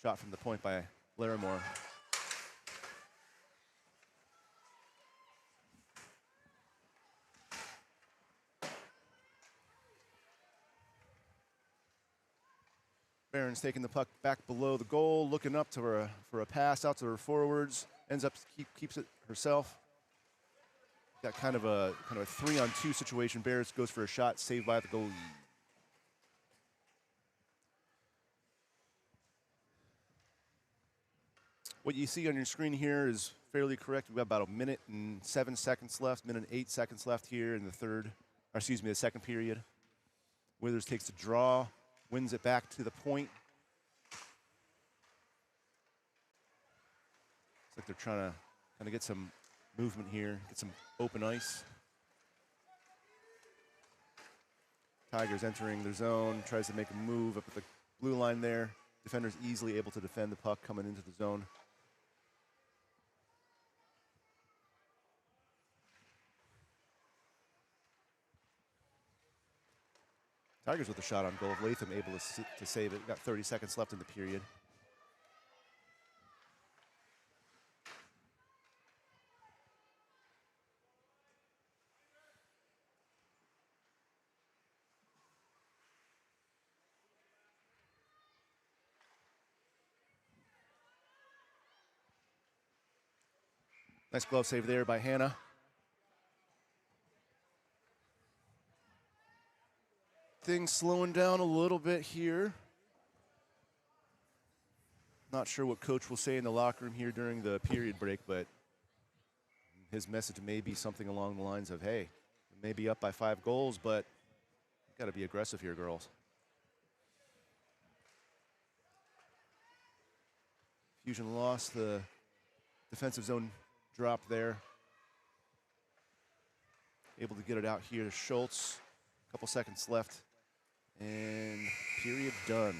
Shot from the point by Larimore. Behrens taking the puck back below the goal, looking up to her for a pass out to her forwards. Ends up keeps it herself. Got kind of a 3-on-2 situation. Behrens goes for a shot, saved by the goalie. What you see on your screen here is fairly correct. We've got about 1 minute and 7 seconds left, 1 minute and 8 seconds left here in the second period. Withers takes the draw, wins it back to the point. Looks like they're trying to kind of get some movement here, get some open ice. Tigers entering their zone, tries to make a move up at the blue line there. Defenders easily able to defend the puck coming into the zone. Tigers with a shot on goal. Latham able to save it. Got 30 seconds left in the period. Nice glove save there by Hannah. Things slowing down a little bit here. Not sure what coach will say in the locker room here during the period break, but his message may be something along the lines of, hey, we may be up by 5 goals, but you got to be aggressive here, girls. Fusion lost the defensive zone drop there. Able to get it out here to Schultz. A couple seconds left. And period done.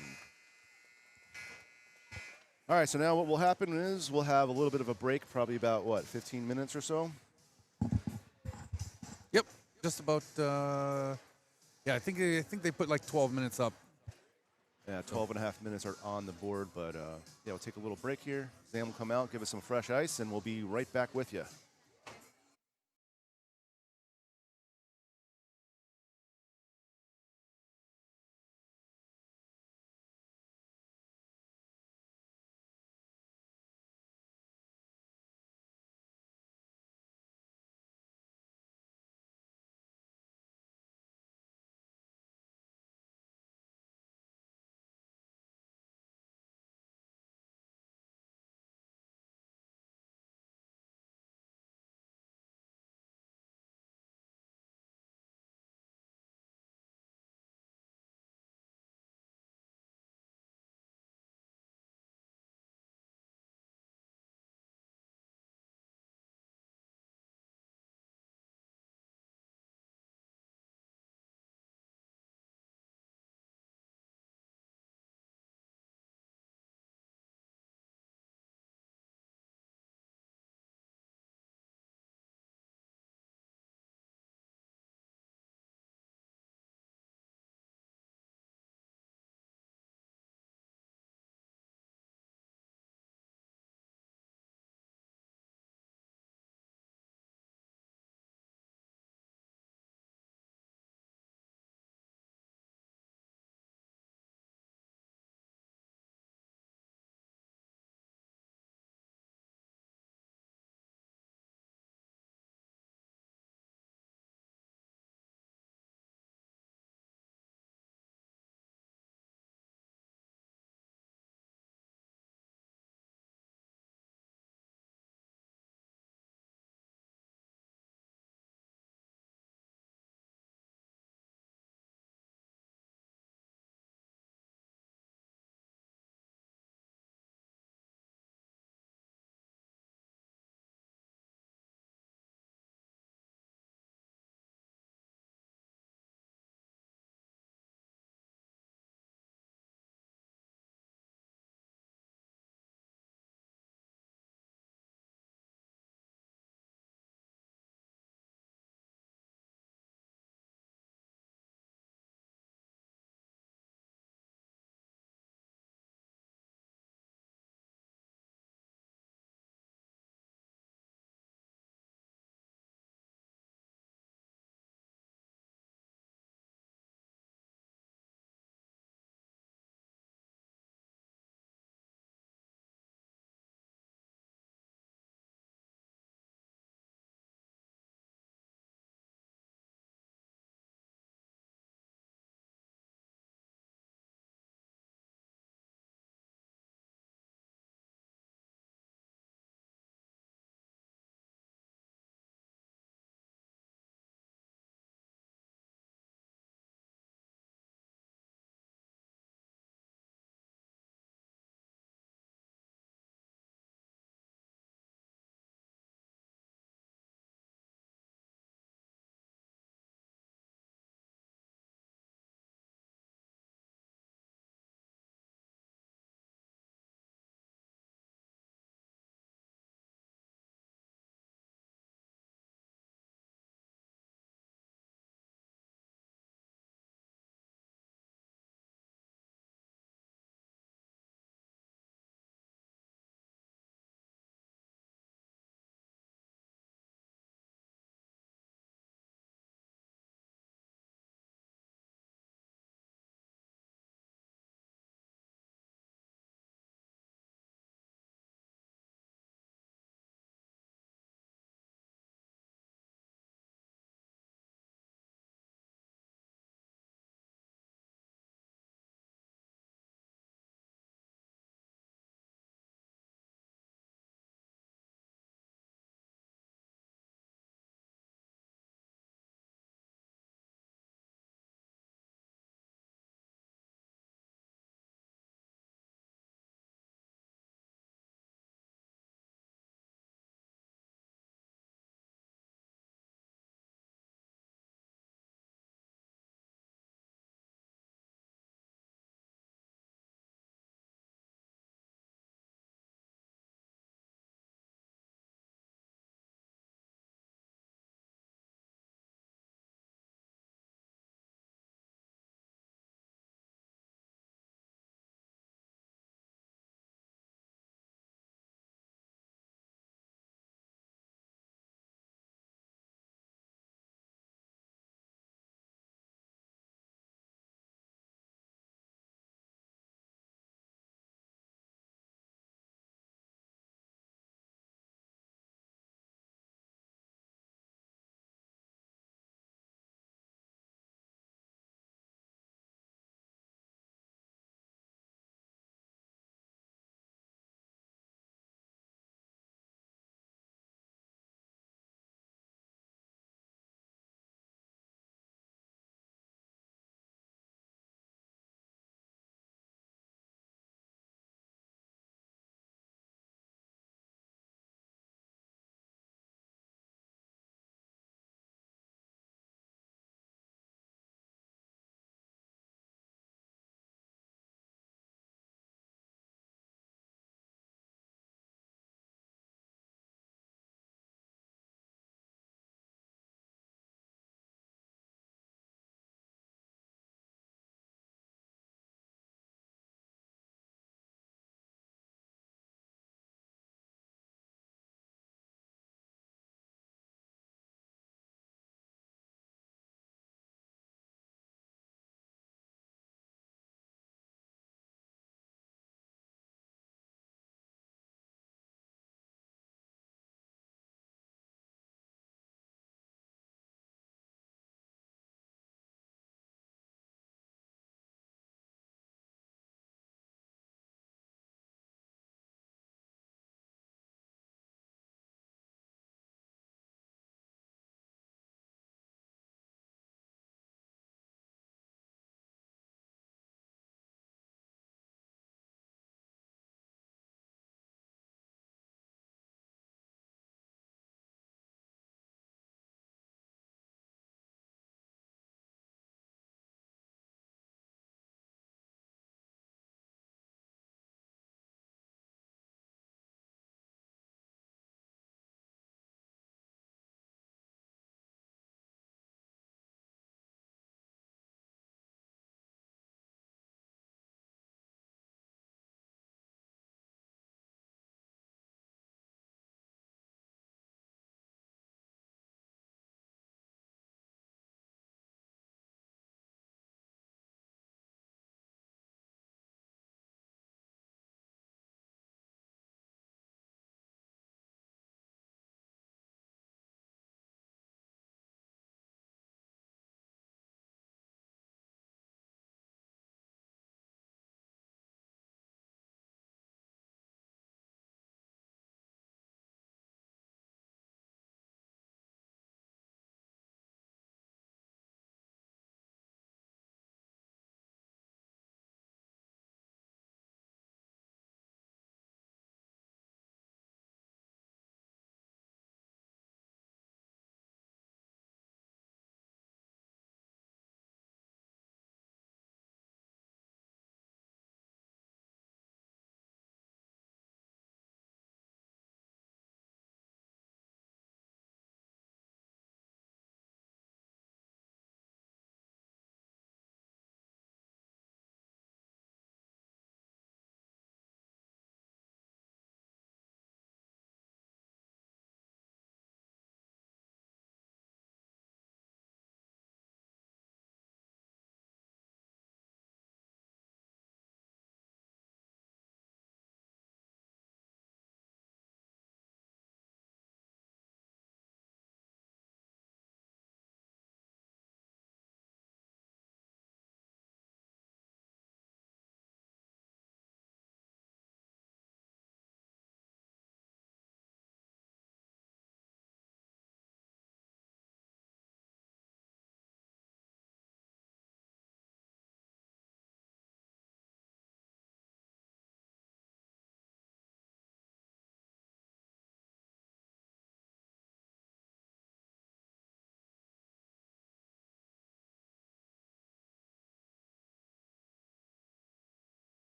All right, so now what will happen is we'll have a little bit of a break, probably about, 15 minutes or so? Yep, just about. Yeah, I think they put like 12 minutes up. Yeah, 12 and a half minutes are on the board, but yeah, we'll take a little break here. Zam will come out, give us some fresh ice, and we'll be right back with you.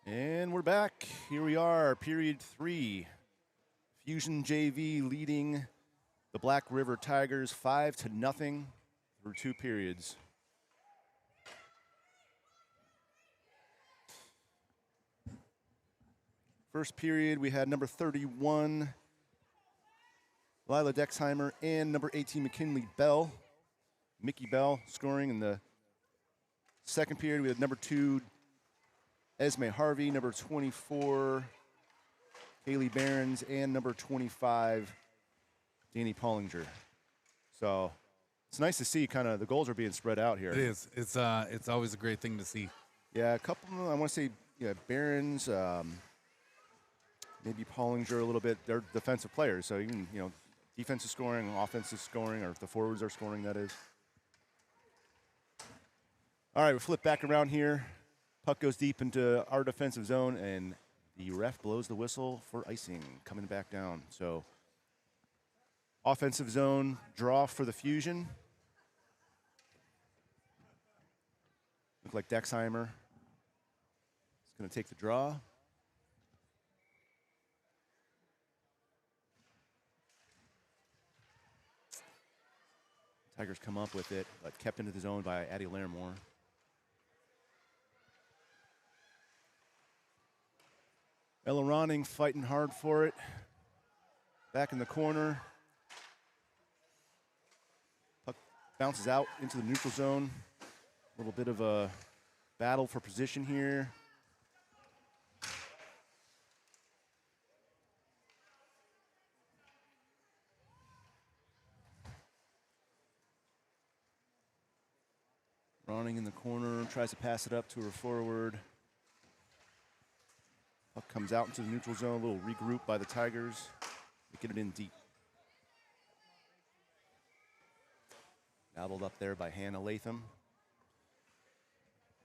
And we're back. Here we are, period 3. Fusion JV leading the Black River Tigers 5-0 through 2 periods. First period, we had number 31, Lila Dexheimer, and number 18, McKinley Bell. Mickey Bell scoring in the second period. We had number 2, Esme Harvey, number 24, Kaylee Behrens, and number 25, Danny Pollinger. So it's nice to see kind of the goals are being spread out here. It is. It's always a great thing to see. Yeah, a couple of them, I want to say, Behrens, maybe Pollinger a little bit. They're defensive players, so even, defensive scoring, offensive scoring, or if the forwards are scoring, that is. All right, we flip back around here. Puck goes deep into our defensive zone, and the ref blows the whistle for icing coming back down. So offensive zone draw for the Fusion. Look like Dexheimer is going to take the draw. Tigers come up with it, but kept into the zone by Addie Larimore. Ella Ronning fighting hard for it. Back in the corner. Puck bounces out into the neutral zone. A little bit of a battle for position here. Ronning in the corner, tries to pass it up to her forward. Puck comes out into the neutral zone, a little regroup by the Tigers. They get it in deep. Gobbled up there by Hannah Latham.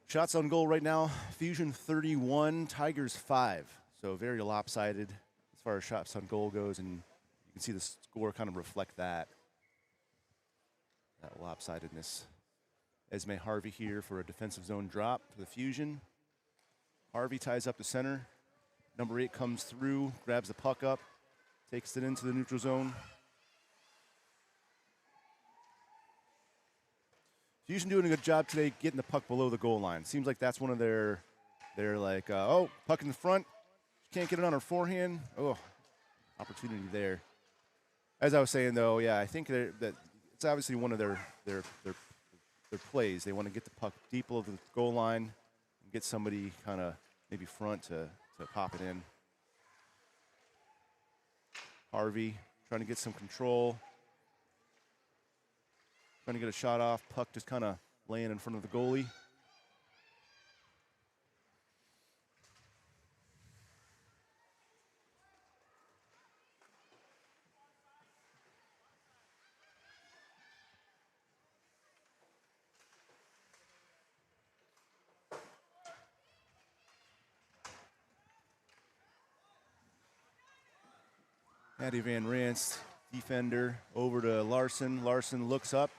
Shots on goal right now, Fusion 31, Tigers 5. So very lopsided as far as shots on goal goes, and you can see the score kind of reflect that lopsidedness. Esme Harvey here for a defensive zone drop for the Fusion. Harvey ties up the center. Number 8 comes through, grabs the puck up, takes it into the neutral zone. Fusion doing a good job today getting the puck below the goal line. Seems like that's one of their puck in the front. Can't get it on her forehand. Oh, opportunity there. As I was saying, though, yeah, I think that it's obviously one of their plays. They want to get the puck deep below the goal line and get somebody kind of maybe front to pop it in. Harvey trying to get some control. Trying to get a shot off. Puck just kind of laying in front of the goalie. Addie Van Ranst, defender, over to Larson. Larson looks up,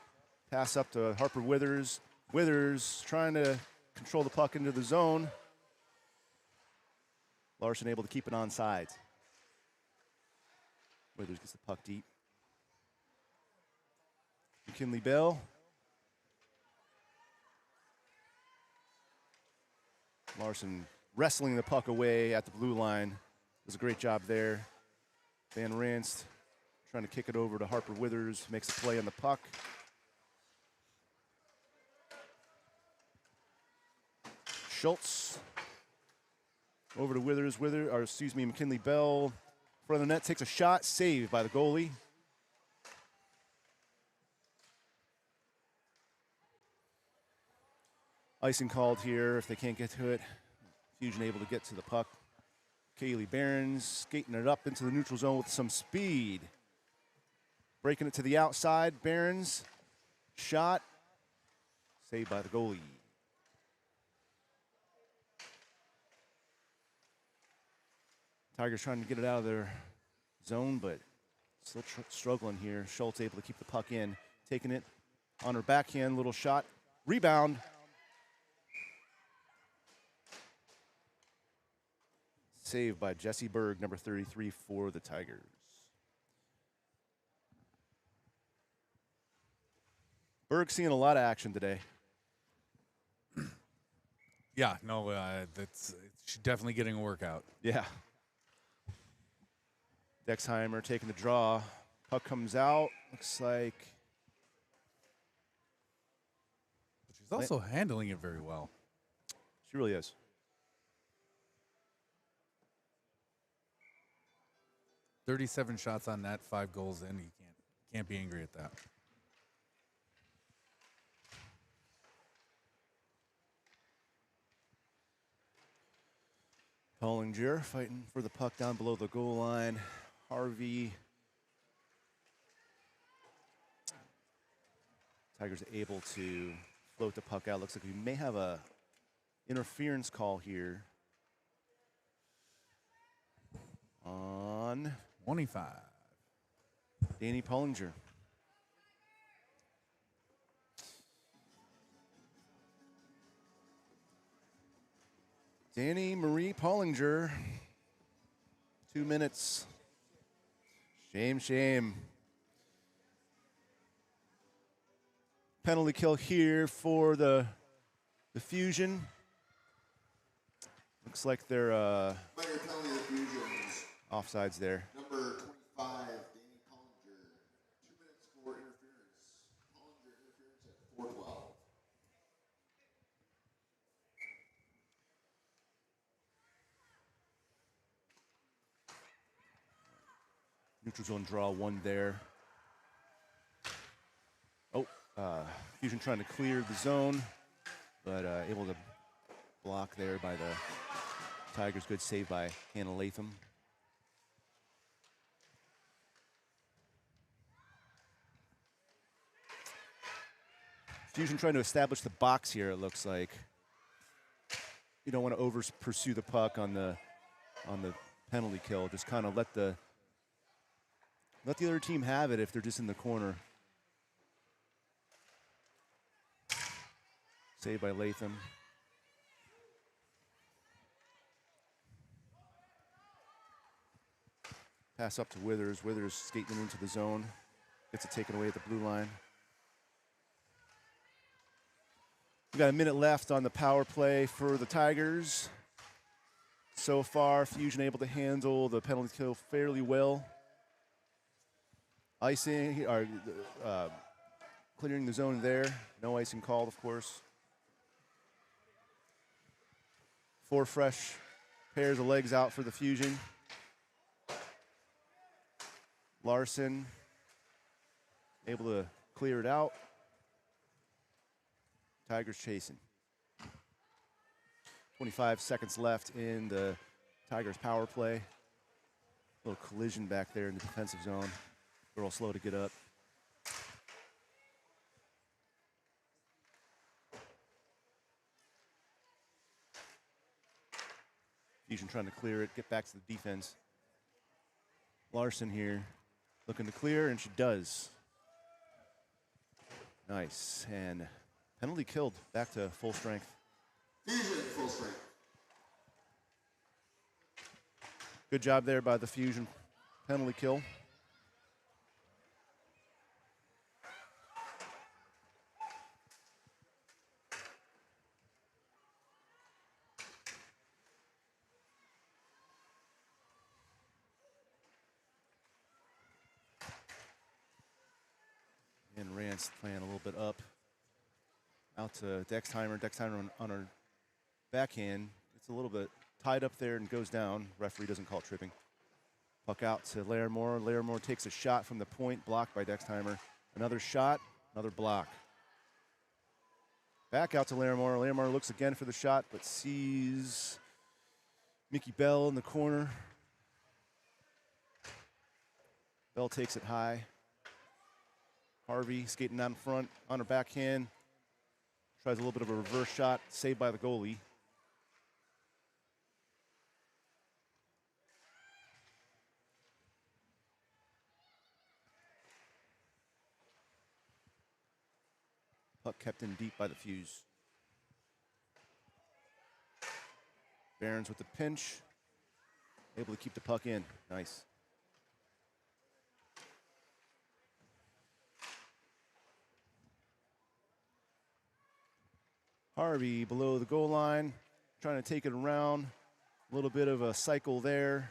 pass up to Harper Withers. Withers trying to control the puck into the zone. Larson able to keep it on sides. Withers gets the puck deep. McKinley Bell. Larson wrestling the puck away at the blue line. Does a great job there. Van Ranst trying to kick it over to Harper Withers, makes a play on the puck. Schultz over to McKinley Bell. Front of the net, takes a shot, saved by the goalie. Icing called here if they can't get to it. Fusion able to get to the puck. Kaylee Behrens skating it up into the neutral zone with some speed. Breaking it to the outside. Behrens, shot, saved by the goalie. Tigers trying to get it out of their zone, but still struggling here. Schultz able to keep the puck in, taking it on her backhand, little shot, rebound. save by Jesse Berg, number 33 for the Tigers. Berg's seeing a lot of action today. Yeah, no, she's definitely getting a workout. Yeah. Dexheimer taking the draw. Puck comes out. Looks like. But she's also handling it very well. She really is. "37 shots on net, 5 goals in. You can't be angry at that. Pollinger fighting for the puck down below the goal line. Harvey. Tigers are able to float the puck out. Looks like we may have a interference call here on 25. Danny Pollinger. Danny Marie Pollinger. 2 minutes. Shame. Penalty kill here for the Fusion. Looks like they're Minor penalty of the Fusions. offsides there. Number 25, Danny Pollinger. 2 minutes for interference. Pollinger interference at 4:12. Neutral zone draw 1 there. Fusion trying to clear the zone, but able to block there by the Tigers. Good save by Hannah Latham. Fusion trying to establish the box here, it looks like. You don't want to over pursue the puck on the penalty kill. Just kind of let the other team have it if they're just in the corner. Saved by Latham. Pass up to Withers. Withers skating into the zone. Gets it taken away at the blue line. We've got a minute left on the power play for the Tigers. So far, Fusion able to handle the penalty kill fairly well. Icing, or clearing the zone there. No icing called, of course. 4 fresh pairs of legs out for the Fusion. Larson able to clear it out. Tigers chasing. 25 seconds left in the Tigers power play. A little collision back there in the defensive zone. They're all slow to get up. Fusion trying to clear it, get back to the defense. Larson here looking to clear, and she does. Nice, and penalty killed, back to full strength. Fusion full strength. Good job there by the Fusion penalty kill. And Rance playing a little bit up. Out to Dexheimer. Dexheimer on her backhand. It's a little bit tied up there and goes down. Referee doesn't call tripping. Puck out to Larimore. Larimore takes a shot from the point, blocked by Dexheimer. Another shot, another block. Back out to Larimore. Larimore looks again for the shot, but sees Mickey Bell in the corner. Bell takes it high. Harvey skating out in front on her backhand. Tries a little bit of a reverse shot, saved by the goalie. Puck kept in deep by the Fuse. Barons with the pinch. able to keep the puck in. Nice. Harvey below the goal line, trying to take it around. A little bit of a cycle there.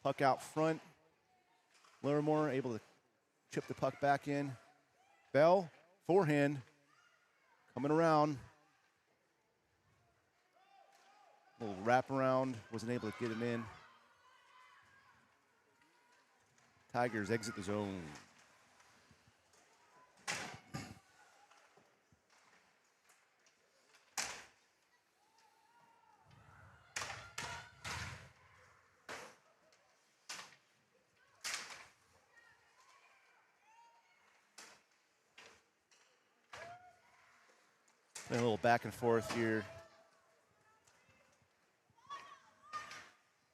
Puck out front. Larimore able to chip the puck back in. Bell, forehand, coming around. Little wraparound, wasn't able to get him in. Tigers exit the zone. A little back and forth here.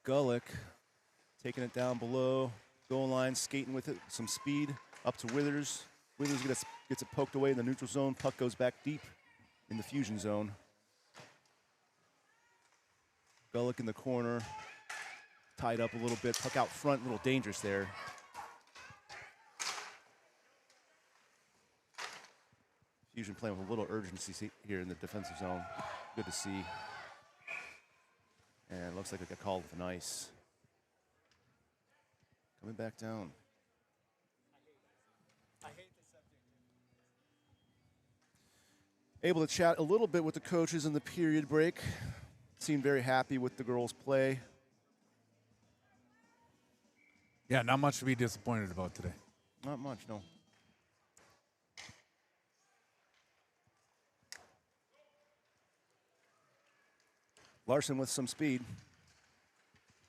Gullick taking it down below goal line, skating with it, some speed up to Withers. Withers gets it poked away in the neutral zone. Puck goes back deep in the fusion zone. Gullick in the corner, tied up a little bit. Puck out front, a little dangerous there. Fusion playing with a little urgency here in the defensive zone. Good to see. And it looks like it got called with an ice. Coming back down. Able to chat a little bit with the coaches in the period break. Seemed very happy with the girls' play. Yeah, not much to be disappointed about today. Not much, no. Larson with some speed.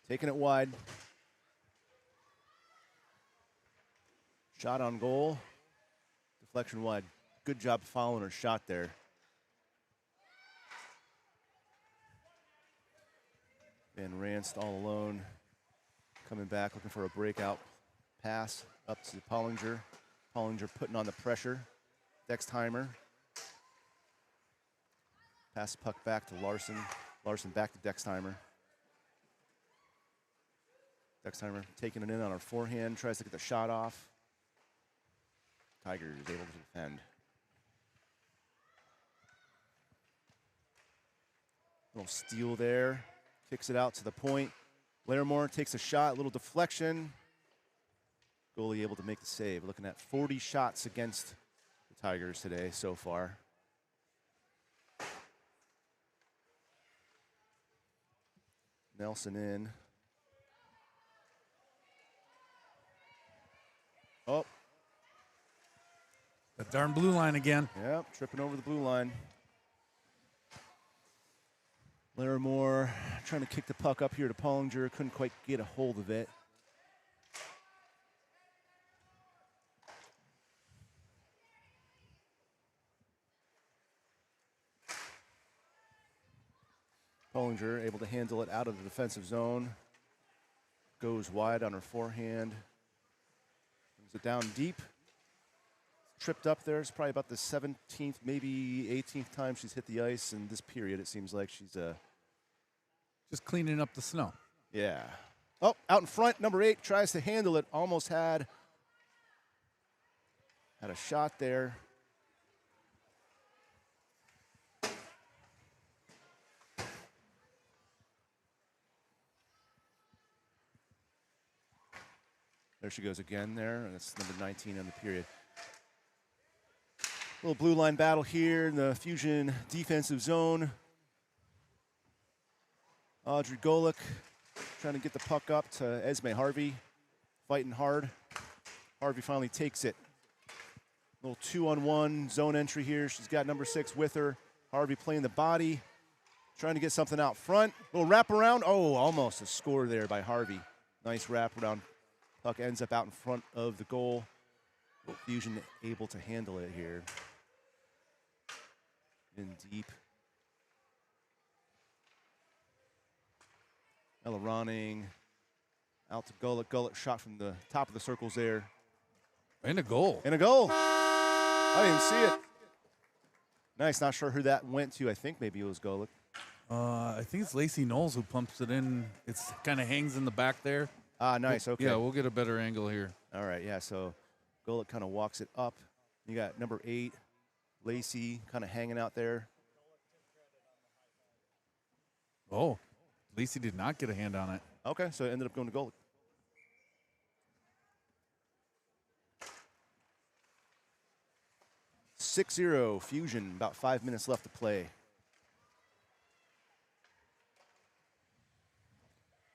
Taking it wide. Shot on goal. Deflection wide. Good job following her shot there. Van Ranst all alone. Coming back, looking for a breakout pass up to Pollinger. Pollinger putting on the pressure. Dextheimer. Pass the puck back to Larson. Larson back to Dextheimer. Dextheimer taking it in on her forehand, tries to get the shot off. Tiger is able to defend. Little steal there, kicks it out to the point. Larimore takes a shot, little deflection. Goalie able to make the save. Looking at 40 shots against the Tigers today so far. Nelson in. Oh. The darn blue line again. Yep, tripping over the blue line. Larimore trying to kick the puck up here to Pollinger. Couldn't quite get a hold of it. Pollinger able to handle it out of the defensive zone. Goes wide on her forehand. Brings it down deep. Tripped up there. It's probably about the 17th, maybe 18th time she's hit the ice in this period. It seems like she's just cleaning up the snow. Yeah. Oh, out in front, number 8 tries to handle it. Almost had a shot there. There she goes again there, and that's number 19 on the period. Little blue line battle here in the Fusion defensive zone. Audrey Golick trying to get the puck up to Esme Harvey, fighting hard. Harvey finally takes it. Little 2-on-1 zone entry here. She's got number 6 with her. Harvey playing the body, trying to get something out front. Little wraparound. Oh, almost a score there by Harvey. Nice wraparound. Puck ends up out in front of the goal. Fusion able to handle it here. In deep. Ella Ronning out to Gullick. Gullick shot from the top of the circles there. And a goal. And a goal. I didn't see it. Nice. Not sure who that went to. I think maybe it was Gullick. I think it's Lacey Knowles who pumps it in. It's kind of hangs in the back there. Ah, nice. Okay. Yeah, we'll get a better angle here. All right. Yeah. So Golick kind of walks it up. You got number 8, Lacey, kind of hanging out there. Oh, Lacey did not get a hand on it. Okay. So it ended up going to Golick. (6-0) Fusion. About 5 minutes left to play.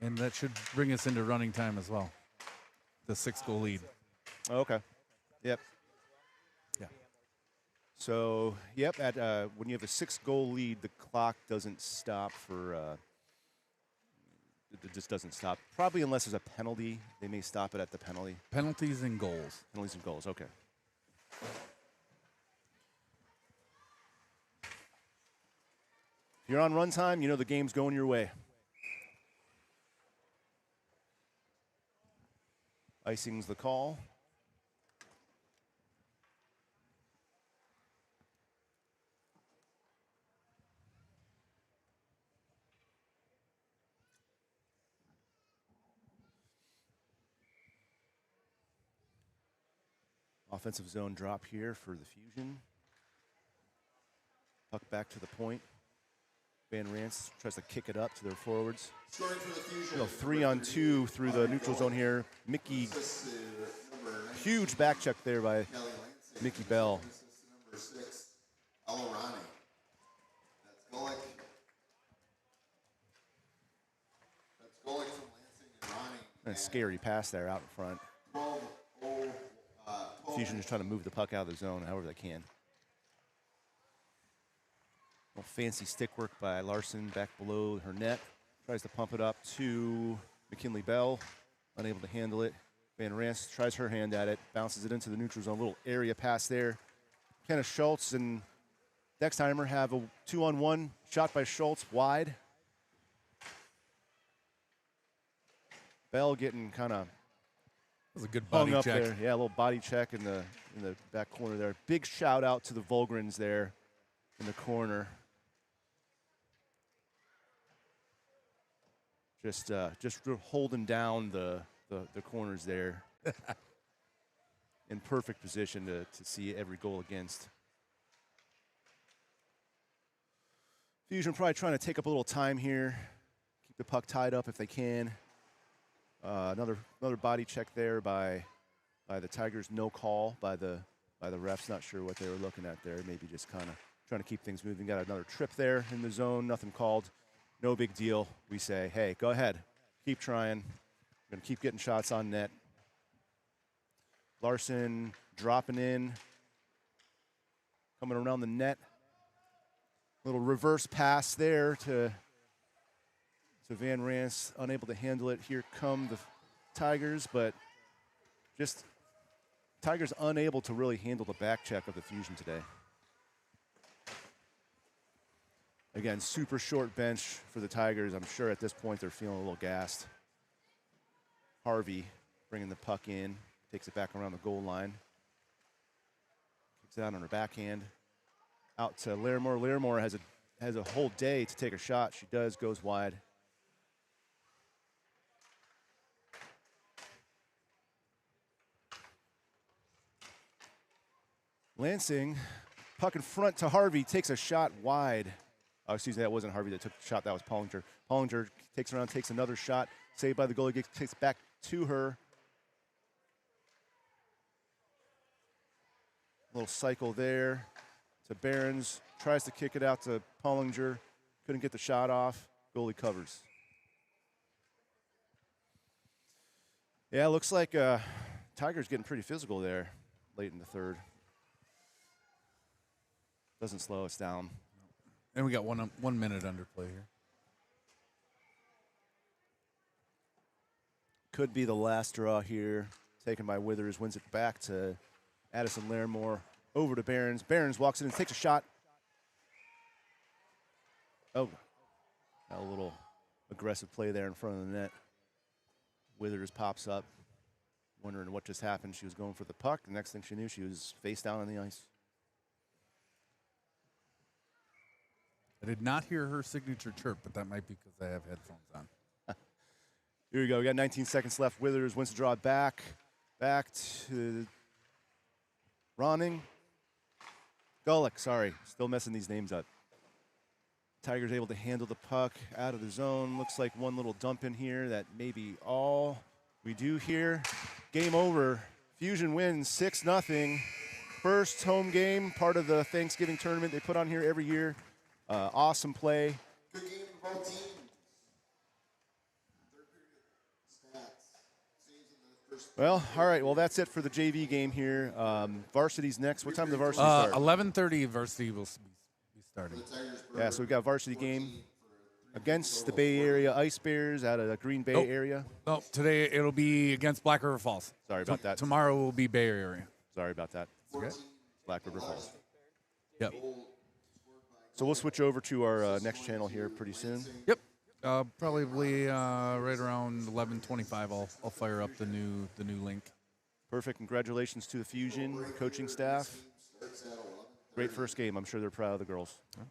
And that should bring us into running time as well. The 6-goal lead. Okay. Yep. Yeah. So, yep, at when you have a 6-goal lead, the clock doesn't stop for it just doesn't stop. Probably unless there's a penalty, they may stop it at the penalty. Penalties and goals. Penalties and goals. Okay. If you're on run time, you know the game's going your way. Icing's the call. Offensive zone drop here for the Fusion. Puck back to the point. Van Rance tries to kick it up to their forwards. Scoring for the Fusion. 3-on-2 through the neutral zone here. Mickey, huge back check there by Kelly Lansing. Mickey Bell. Number 6, Alarani. That's Golick. That's Golick from Lansing and Ronnie. And a scary pass there out in front. 12. Fusion just trying to move the puck out of the zone however they can. Little fancy stick work by Larson back below her net. Tries to pump it up to McKinley Bell. Unable to handle it. Van Rance tries her hand at it. Bounces it into the neutral zone. Little area pass there. Kenneth Schultz and Dexheimer have a 2-on-1 shot by Schultz wide. Bell getting kind of That was a good hung body up check. there. Yeah, a little body check in the back corner there. Big shout out to the Volgrens there in the corner. Just holding down the corners there. In perfect position to see every goal against. Fusion probably trying to take up a little time here. Keep the puck tied up if they can. Another body check there by the Tigers. No call by the refs. Not sure what they were looking at there. Maybe just kind of trying to keep things moving. Got another trip there in the zone. Nothing called. No big deal. We say, hey, go ahead. Keep trying. We're going to keep getting shots on net. Larson dropping in. Coming around the net. Little reverse pass there to Van Rance. Unable to handle it. Here come the Tigers, but just Tigers unable to really handle the back check of the Fusion today. Again, super short bench for the Tigers. I'm sure at this point they're feeling a little gassed. Harvey bringing the puck in, takes it back around the goal line. Kicks it out on her backhand. Out to Larimore. Larimore has a whole day to take a shot. She does, goes wide. Lansing, puck in front to Harvey, takes a shot wide. Oh, excuse me, that wasn't Harvey that took the shot, that was Pollinger. Pollinger takes around, takes another shot, saved by the goalie, takes back to her. Little cycle there to Behrens, tries to kick it out to Pollinger, couldn't get the shot off, goalie covers. Yeah, looks like Tigers getting pretty physical there late in the third. Doesn't slow us down. And we got 1 minute under play here. Could be the last draw here. Taken by Withers, wins it back to Addison Larimore. Over to Behrens. Behrens walks in and takes a shot. Oh, a little aggressive play there in front of the net. Withers pops up, wondering what just happened. She was going for the puck. The next thing she knew, she was face down on the ice. I did not hear her signature chirp, but that might be because I have headphones on. Here we go. We got 19 seconds left. Withers wins to draw it back to Ronning. Gulick, sorry. Still messing these names up. Tigers able to handle the puck out of the zone. Looks like one little dump in here. That may be all we do here. Game over. Fusion wins 6-0. First home game, part of the Thanksgiving tournament they put on here every year. Awesome play. Good game for both teams. Third period stats. Saves in the first. Well, all right. Well, that's it for the JV game here. Varsity's next. What time does the varsity start? 11:30 varsity will be starting. The Tigers Yeah, so we've got varsity game against the Bay Area Ice Bears out of the Green Bay area. No, today it'll be against Black River Falls. Sorry about that. Tomorrow will be Bay Area. Sorry about that. Okay. Black River Falls. Yep. So we'll switch over to our next channel here pretty soon. Yep. Probably right around 11:25. I'll fire up the new link. Perfect. Congratulations to the Fusion coaching staff. Great first game. I'm sure they're proud of the girls. Yeah.